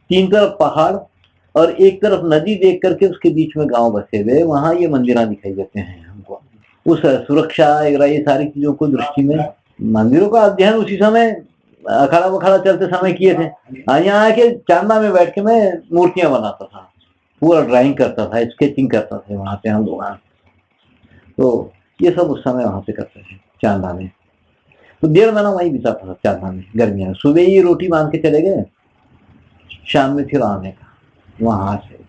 3 तरफ पहाड़ और एक तरफ नदी देख करके उसके बीच में गांव बसे हुए, वहां ये मंदिर दिखाई देते हैं हमको। उस सुरक्षा ये सारी चीजों को दृष्टि में, मंदिरों का अध्ययन उसी समय अखाड़ा वखाड़ा चलते समय किए थे। यहाँ आके चांदा में बैठ के मैं मूर्तियां बनाता था, पूरा ड्राइंग करता था, स्केचिंग करता था वहां पे हम लोग। तो ये सब उस समय वहां पे करते थे चांदा में। तो 1.5 महीना वहीं बिताता था चांदा में, गर्मियां। सुबह ही रोटी बांध के चले गए, शाम में फिर आने का वहां से।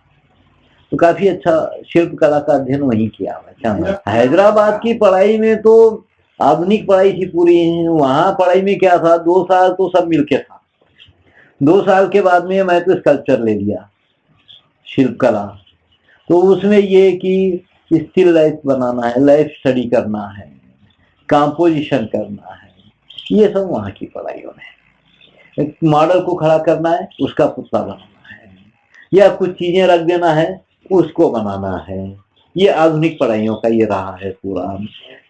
तो काफी अच्छा शिल्प कला का अध्ययन वहीं किया हुआ चांदा। हैदराबाद की पढ़ाई में तो आधुनिक पढ़ाई थी पूरी। वहां पढ़ाई में क्या था, 2 साल तो सब मिलके था। 2 साल के बाद में मैं तो स्कल्पचर ले लिया, शिल्प कला। तो उसमें ये कि स्टिल लाइफ बनाना है, लाइफ स्टडी करना है, कंपोजिशन करना है, ये सब वहां की पढ़ाइयों में। एक मॉडल को खड़ा करना है, उसका पुतला बनाना है, या कुछ चीजें रख देना है, उसको बनाना है। ये आधुनिक पढ़ाइयों का ये रहा है पूरा।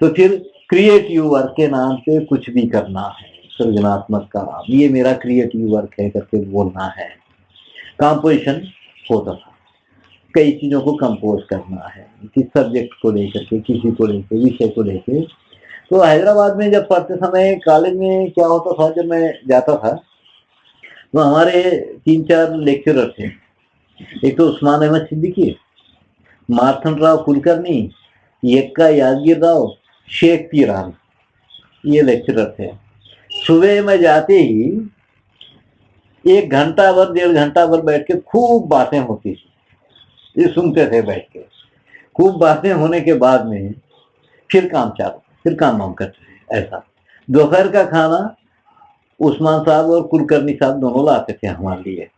तो फिर क्रिएटिव वर्क के नाम पे कुछ भी करना है, सृजनात्मक का, ये मेरा क्रिएटिव वर्क है करके बोलना है। कंपोजिशन होता था, कई चीजों को कंपोज करना है, किस सब्जेक्ट को लेकर के, किसी को लेकर, विषय को लेकर। तो हैदराबाद में जब पढ़ते समय कॉलेज में क्या होता था, जब मैं जाता था तो हमारे 3-4 लेक्चरर थे। एक तो उस्मान अहमद सिद्दीकी, मार्थन राव कुलकर्णी, यक्का यादगीर राव, शेख पीरान, ये लेक्चरर थे। सुबह में जाते ही 1 घंटा भर 1.5 घंटा भर बैठ के खूब बातें होती थी, ये सुनते थे बैठ के। खूब बातें होने के बाद में फिर काम चालू, फिर काम वाम करते थे ऐसा। दोपहर का खाना उस्मान साहब और कुलकर्णी साहब दोनों लाते थे हमारे लिए।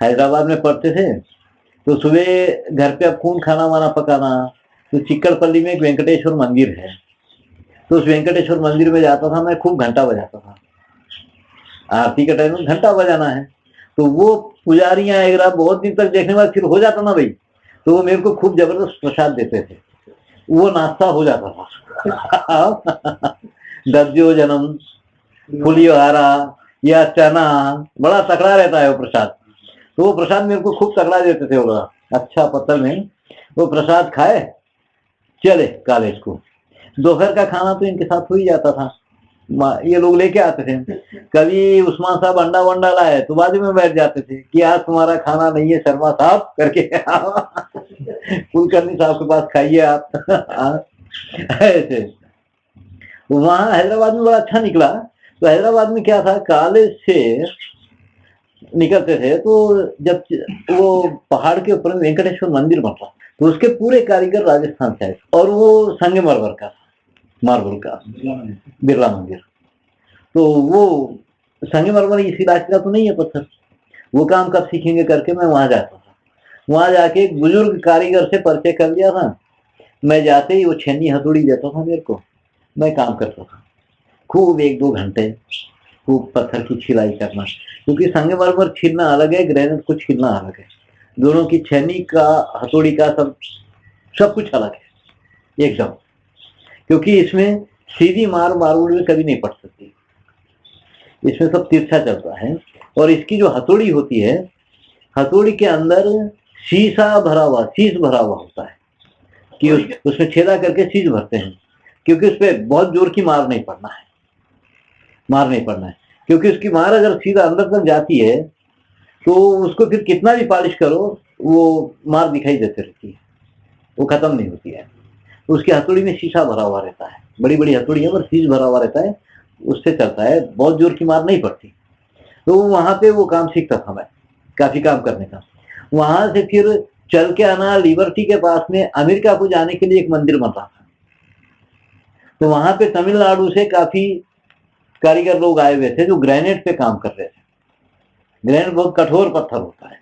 हैदराबाद में पढ़ते थे तो सुबह घर पे अब कौन खाना वाना पकाना। तो चिक्कड़पल्ली में एक वेंकटेश्वर मंदिर है, तो उस वेंकटेश्वर मंदिर में जाता था मैं, खूब घंटा बजाता था। आरती के टाइम में घंटा बजाना है, तो वो पुजारियां वगैरह बहुत दिन तक देखने के बाद फिर हो जाता ना भाई, तो वो मेरे को खूब जबरदस्त प्रसाद देते थे। वो नाश्ता हो जाता था। दर्जो जन्म, फुलियोहारा या चना, बड़ा तकड़ा रहता है वो प्रसाद। तो वो प्रसाद मेरे को खूब तकड़ा देते थे वो लोग, अच्छा पत्तल में। वो प्रसाद खाए, चले कॉलेज को। दोपहर का खाना तो इनके साथ हो ही जाता था, ये लोग लेके आते थे। कभी उस्मान साहब अंडा वंडा लाए तो बाजू में बैठ जाते थे कि आज तुम्हारा खाना नहीं है शर्मा साहब करके, कुलकर्णी साहब के पास खाइए आप। ऐसे वहां हैदराबाद में बड़ा अच्छा निकला। तो हैदराबाद में क्या था, कॉलेज से निकलते थे तो जब वो पहाड़ के ऊपर वेंकटेश्वर मंदिर बन रहा, तो उसके पूरे कारीगर राजस्थान से आए, और वो संगमरमर का, मार्बल का बिरला मंदिर। तो वो संगमरमर इस इलाके का तो नहीं है पत्थर, वो काम कब सीखेंगे करके मैं वहां जाता था। वहां जाके एक बुजुर्ग कारीगर से परिचय कर लिया था। मैं जाते ही वो छेनी हथौड़ी देता था मेरे को, मैं काम करता था खूब 1-2 घंटे, खूब पत्थर की छिलाई करना। क्योंकि संगमरमर छीलना अलग है, ग्रेनाइट को छीलना अलग है। दोनों की छेनी का, हथौड़ी का, सब कुछ अलग है एकदम। क्योंकि इसमें सीधी मार मार्बल में कभी नहीं पड़ सकती, इसमें सब तिरछा चलता है। और इसकी जो हथौड़ी होती है, हथौड़ी के अंदर शीशा भरा हुआ, शीश भरा हुआ होता है कि उसमें छेदा करके शीश भरते हैं। क्योंकि उस पर बहुत जोर की मार नहीं पड़ना है, मार नहीं पड़ना है। क्योंकि उसकी मार अगर सीधा अंदर तक जाती है तो उसको फिर कितना भी पॉलिश करो वो मार दिखाई देती रहती है, वो खत्म नहीं होती है। तो उसकी हथौड़ी में शीशा भरा हुआ रहता है, बड़ी बड़ी हथौड़ी है पर शीश भरा हुआ रहता है, उससे चलता है, बहुत जोर की मार नहीं पड़ती। तो वहां पे वो काम सीखता था मैं, काफी काम करने का। वहां से फिर चल के आना, लिबर्टी के पास में अमेरिका को जाने के लिए एक मंदिर बन रहा था। तो वहां पे तमिलनाडु से काफी कारीगर लोग आए हुए थे जो ग्रेनाइट पे काम कर रहे थे। ग्रेनाइट बहुत कठोर पत्थर होता है।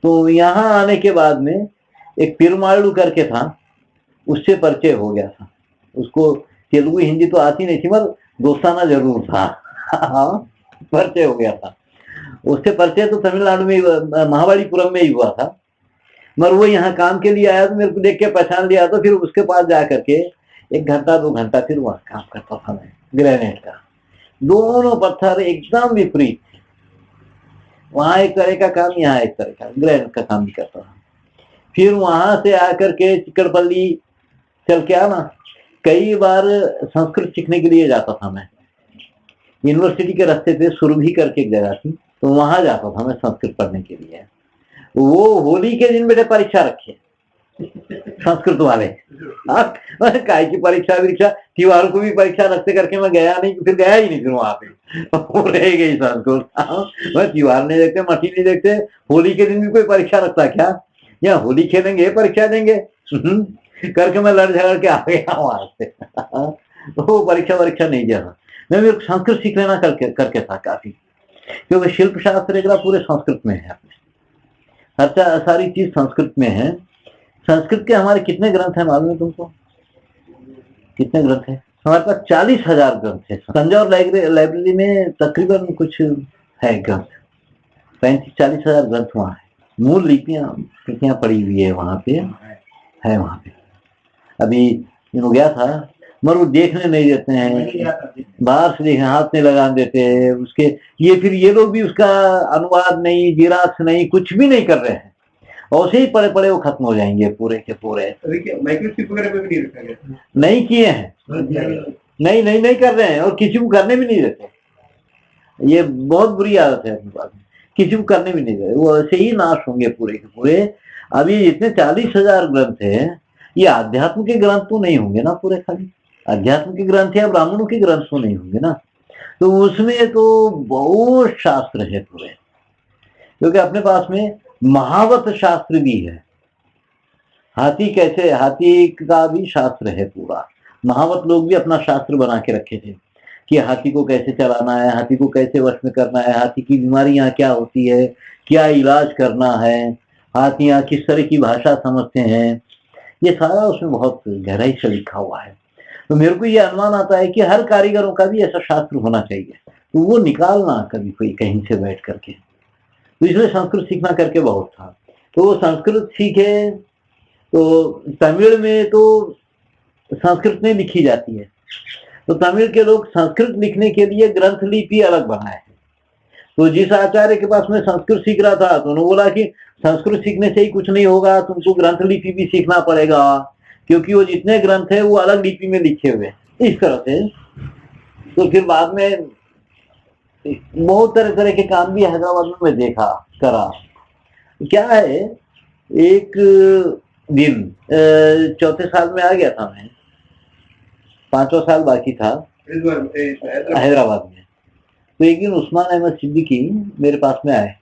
तो यहाँ आने के बाद में एक पिरमालू करके था, उससे परिचय हो गया था। उसको तेलुगु हिंदी तो आती नहीं थी मगर दोस्ताना जरूर था। परिचय हो गया था उससे। परिचय तो तमिलनाडु में, महाबलीपुरम में ही हुआ था, मगर वो यहाँ काम के लिए आया तो मेरे को देख के पहचान लिया। तो फिर उसके पास जा करके 1 घंटा 2 घंटा फिर वहां काम करता था मैं, ग्रेनाइट का। दोनों पत्थर एकदम विपरीत, वहां एक तरह का काम, यहाँ एक तरह का, ग्रेनाइट का काम भी करता था। फिर वहां से आकर के चिक्कड़पल्ली चल के आना। कई बार संस्कृत सीखने के लिए जाता था मैं, यूनिवर्सिटी के रास्ते पे सुरभि करके एक जगह थी, तो वहां जाता था मैं संस्कृत पढ़ने के लिए। वो होली के दिन बेटे परीक्षा रखे, संस्कृत वाले। काय की परीक्षा वीक्षा, त्योहार को भी परीक्षा रखते करके मैं गया नहीं, फिर गया ही नहीं फिर वहां पे। वो रह गई संस्कृत। मैं त्योहार नहीं देखते, मठी नहीं देखते, होली के दिन भी कोई परीक्षा रखता क्या? या होली खेलेंगे परीक्षा देंगे? करके मैं लड़ झगड़ के आ गया वहां से। तो वो परीक्षा नहीं दिया था मैं। मेरे को संस्कृत सीख लेना करके था काफी, क्योंकि शिल्प शास्त्र वगैरह पूरे संस्कृत में है। हर सारी चीज संस्कृत में है। संस्कृत के हमारे कितने ग्रंथ हैं मालूम है तुमको? कितने ग्रंथ हैं हमारे पास? 40,000 ग्रंथ है। तंजौर लाइब्रेरी में तकरीबन कुछ है ग्रंथ, 35-40,000 ग्रंथ वहाँ है। मूल लिपियां पड़ी हुई है वहां पे, है वहां पे। अभी गया था मगर वो देखने नहीं देते हैं, बाहर से देखने हाथ नहीं लगाने देते हैं उसके। फिर ये लोग भी उसका अनुवाद नहीं, जिराक्स नहीं, कुछ भी नहीं कर रहे हैं। ऐसे ही पड़े पड़े वो खत्म हो जाएंगे पूरे के पूरे। माइक्रोचिप वगैरह पे भी नहीं रखा गया? नहीं किए हैं, नहीं कर रहे हैं, और किसी को करने भी नहीं देते। ये बहुत बुरी आदत है अपने पास, किसी को करने भी नहीं देते। वो ऐसे ही नाश होंगे पूरे के पूरे। अब ये इतने 40,000 ग्रंथ है, ये आध्यात्म के ग्रंथ तो नहीं होंगे ना पूरे? खाली अध्यात्म के ग्रंथ या ब्राह्मणों के ग्रंथ तो नहीं होंगे ना? तो उसमें तो बहुत शास्त्र है पूरे, क्योंकि अपने पास में महावत शास्त्र भी है। हाथी का भी शास्त्र है पूरा। महावत लोग भी अपना शास्त्र बना के रखे थे कि हाथी को कैसे चलाना है, हाथी को कैसे वश में करना है, हाथी की बीमारियां क्या होती है, क्या इलाज करना है, हाथियां किस तरह की भाषा समझते हैं, ये सारा उसमें बहुत गहराई से लिखा हुआ है। तो मेरे को ये अनुमान आता है कि हर कारीगरों का भी ऐसा शास्त्र होना चाहिए, तो वो निकालना कभी कोई कहीं से बैठ करके। तो इसलिए संस्कृत सीखना करके बहुत था। तो वो संस्कृत सीखे तो तमिल में तो संस्कृत में लिखी जाती है, तो तमिल के लोग संस्कृत लिखने के लिए ग्रंथ लिपि अलग बनाए हैं। तो जिस आचार्य के पास में संस्कृत सीख रहा था तो उन्होंने बोला कि संस्कृत सीखने से ही कुछ नहीं होगा, तुमको ग्रंथ लिपि भी सीखना पड़ेगा, क्योंकि वो जितने ग्रंथ है वो अलग लिपि में लिखे हुए इस तरह से। तो फिर बाद में बहुत तरह के काम भी हैदराबाद में मैं देखा करा। क्या है, एक दिन चौथे साल में आ गया था मैं, 5वां साल बाकी था हैदराबाद में। तो एक दिन उस्मान अहमद सिद्दीकी मेरे पास में आए,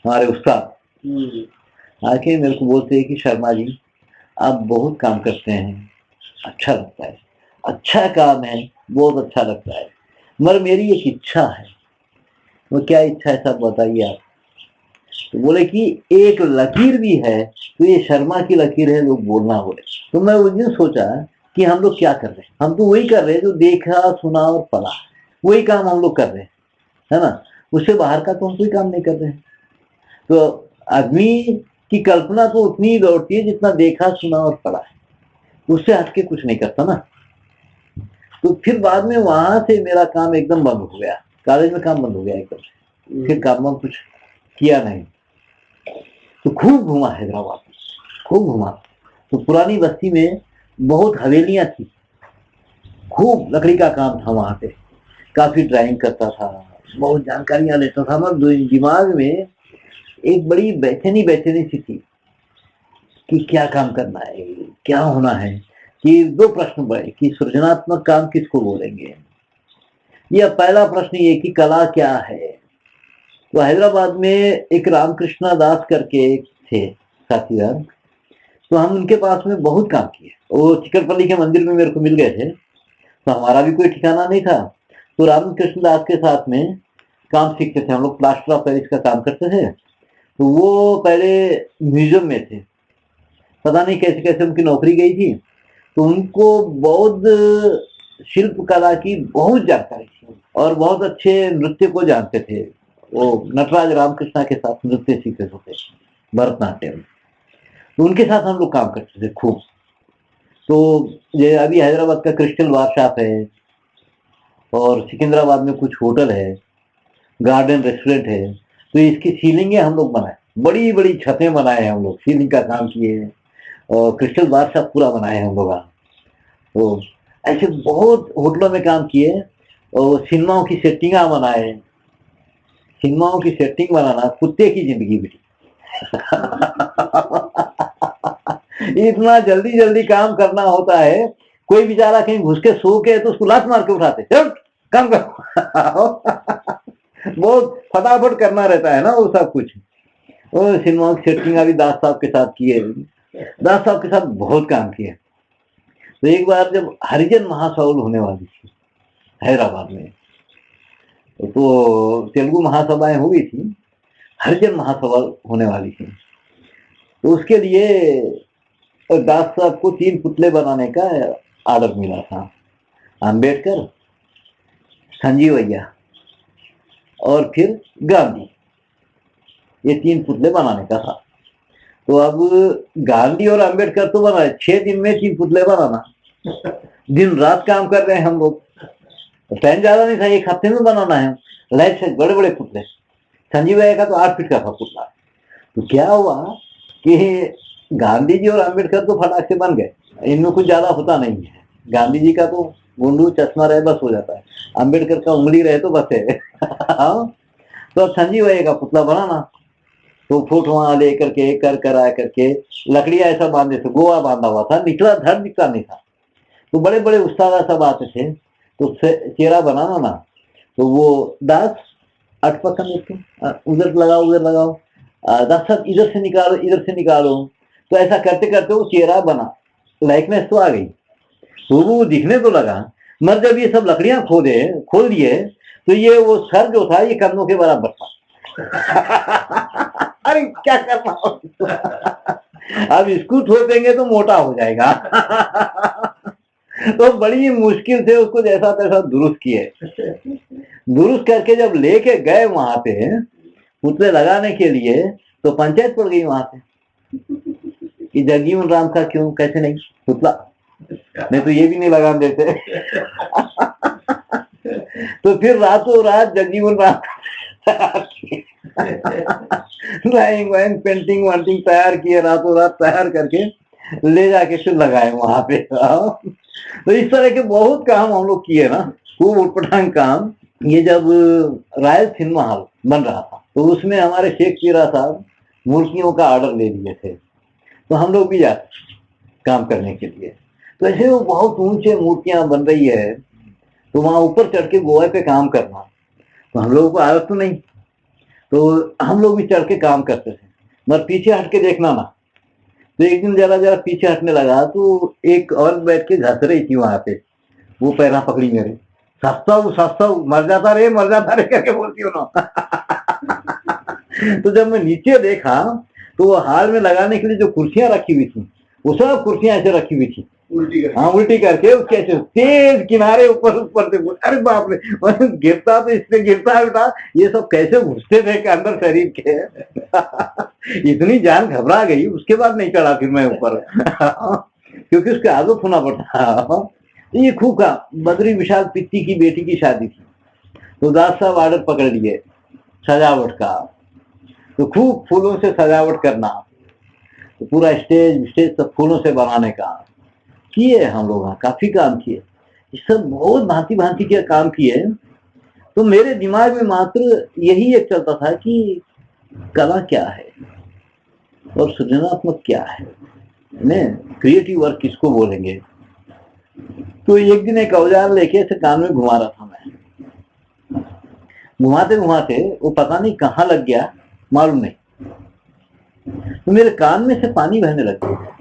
हमारे उस्ताद। आके मेरे को बोलते हैं कि शर्मा जी आप बहुत काम करते हैं, अच्छा लगता है, अच्छा काम है, बहुत अच्छा लगता है, मगर मेरी एक इच्छा है। वो क्या इच्छा है सब बताइए आप? तो बोले कि एक लकीर भी है तो ये शर्मा की लकीर है, लोग बोलना बोले। तो मैं उस दिन सोचा कि हम लोग क्या कर रहे हैं, हम तो वही कर रहे हैं जो देखा सुना और पढ़ा, वही काम हम लोग कर रहे हैं, है ना? उससे बाहर का तो हम कोई काम नहीं कर रहे हैं। तो आदमी की कल्पना तो उतनी ही दौड़ती है जितना देखा सुना और पढ़ा है, उससे हटके कुछ नहीं करता ना। तो फिर बाद में वहां से मेरा काम एकदम बंद हो गया, कॉलेज में काम बंद हो गया एकदम से, फिर काम में कुछ किया नहीं। तो खूब घूमा हैदराबाद, खूब घूमा। तो पुरानी बस्ती में बहुत हवेलियां थी, खूब लकड़ी का काम था वहां पे, काफी ड्राइंग करता था, बहुत जानकारियां लेता था। मगर दिमाग में एक बड़ी बेचैनी सी थी कि क्या काम करना है, क्या होना है। कि दो प्रश्न बड़े कि सृजनात्मक काम किसको बोलेंगे, यह पहला प्रश्न ये कि कला क्या है। तो हैदराबाद में एक रामकृष्ण दास करके थे साथीदार, तो हम उनके पास में बहुत काम किए। वो चिकरपल्ली के मंदिर में मेरे को मिल गए थे, तो हमारा भी कोई ठिकाना नहीं था। तो रामकृष्ण दास के साथ में काम सीखते थे हम लोग, प्लास्टर ऑफ पेरिस का काम करते थे। तो वो पहले म्यूजियम में थे, पता नहीं कैसे कैसे उनकी नौकरी गई थी। तो उनको बौद्ध शिल्प कला की बहुत जानकारी थी और बहुत अच्छे नृत्य को जानते थे। वो नटराज रामकृष्णा के साथ नृत्य सीखते थे, भरतनाट्यम। तो उनके साथ हम लोग काम करते थे खूब। तो ये अभी हैदराबाद का क्रिस्टल बार शॉप है, और सिकंदराबाद में कुछ होटल है, गार्डन रेस्टोरेंट है। तो इसकी सीलिंगें हम लोग बनाए, बड़ी बड़ी छतें बनाए हम लोग, सीलिंग का काम किए, और क्रिस्टल बार शॉप पूरा बनाए हम लोग। तो ऐसे बहुत होटलों में काम किए, और सिनेमाओं की सेटिंगा बनाए। सिनेमाओं की सेटिंग बनाना कुत्ते की जिंदगी बेटी। इतना जल्दी जल्दी काम करना होता है। कोई बेचारा कहीं घुस के सो के तो उसको लात मार के उठाते, चल काम करो। बहुत फटाफट करना रहता है ना वो सब कुछ। और सिनेमा की सेटिंग अभी दास साहब के साथ किए, दास साहब के साथ बहुत काम किए। तो एक बार जब हरिजन महासभा होने वाली थी हैदराबाद में, तो तेलुगु महासभाएं हुई थी, हरिजन महासभा होने वाली थी। तो उसके लिए दास साहब को 3 पुतले बनाने का ऑर्डर मिला था। अंबेडकर, संजीवैया और फिर गांधी, ये 3 पुतले बनाने का था। तो अब गांधी और अंबेडकर तो बना 6 दिन में 3 पुतले बनाना, दिन रात काम कर रहे हैं हम लोग। टाइम ज्यादा नहीं था, 1 हफ्ते में बनाना है। लाइट से बड़े बड़े पुतले, संजीवैया का तो 8 फीट का था पुतला। तो क्या हुआ कि गांधी जी और अंबेडकर तो फटाक से बन गए, इनमें कुछ ज्यादा होता नहीं है। गांधी जी का तो गुंडू चश्मा रहे बस हो जाता है, अंबेडकर का उंगली रहे तो बस है। तो अब संजीवैया का पुतला बनाना, तो फोटो लेकर के कर आ करके लकड़ियां ऐसा बांधे थे, गोवा बांधा हुआ था, निकला धड़ निकला नहीं था। तो बड़े बड़े उस्ताद सब आते थे, तो चेहरा बनाना ना, तो वो दास अटपकन देते, उधर लगाओ, दास साहब इधर से निकालो। तो ऐसा करते करते वो चेहरा बना, लाइकनेस तो आ गई। तो वो दिखने तो लगा, मगर जब ये सब लकड़ियां खोल दिए तो ये वो सर जो था ये कंधों के बराबर था। अरे क्या करना, अब इसको ठोकेंगे तो मोटा हो जाएगा। तो बड़ी मुश्किल से उसको जैसा तैसा दुरुस्त किए। दुरुस्त करके जब लेके गए वहां पे पुतले लगाने के लिए, तो पंचायत पड़ गई वहां पे कि जगजीवन राम का क्यों, कैसे नहीं पुतला, नहीं तो ये भी नहीं लगा देते। तो फिर रातों रात Jagjivan Ram drawing vying painting wanting तैयार किए, रातों रात तैयार करके ले जाके फिर लगाए वहां पे। तो इस तरह के बहुत काम हम लोग किए ना, खूब उटपटांग काम। ये जब रॉयल सिनेमा हॉल बन रहा था, तो उसमें हमारे शेख पीरा साहब मूर्तियों का ऑर्डर ले लिए थे, तो हम लोग भी जाते काम करने के लिए। तो ऐसे वो बहुत ऊंचे मूर्तियां बन रही है, तो वहां ऊपर चढ़ के गोवा पे काम करना, तो हम लोगों को आदत तो नहीं, तो हम लोग भी चढ़ के काम करते थे, मगर पीछे हट के देखना ना। तो एक दिन जरा पीछे हटने लगा, तो एक औरत बैठ के घस रही थी वहां पे, वो पैरा पकड़ी मेरे, सस्ता मर जाता रे करके बोलती हूँ ना। तो जब मैं नीचे देखा, तो वो हाल में लगाने के लिए जो कुर्सियां रखी हुई थी, वो सब कुर्सियां ऐसे रखी हुई थी, उल्टी करके उसके ऐसे तेज किनारे ऊपर से। अरे बाप रे, गिरता तो इससे गिरता उठा, ये सब कैसे घुसते थे के अंदर शरीर के। इतनी जान घबरा गई, उसके बाद नहीं चढ़ा फिर मैं ऊपर। क्योंकि उसके आदत होना पड़ता। ये खूब का बद्री विशाल पित्ती की बेटी की शादी थी, तो दास साहब ऑर्डर पकड़ लिए सजावट का, तो खूब फूलों से सजावट करना, तो पूरा स्टेज सब फूलों से बनाने का किए हम लोग। काफी काम किए, ये सब बहुत भांति भांति के काम किए। तो मेरे दिमाग में मात्र यही एक चलता था कि कला क्या है और सृजनात्मक क्या है, क्रिएटिव वर्क किसको बोलेंगे। तो एक दिन एक औजार लेके ऐसे कान में घुमा रहा था मैं, घुमाते घुमाते वो पता नहीं कहाँ लग गया, मालूम नहीं, तो मेरे कान में से पानी बहने लग गया।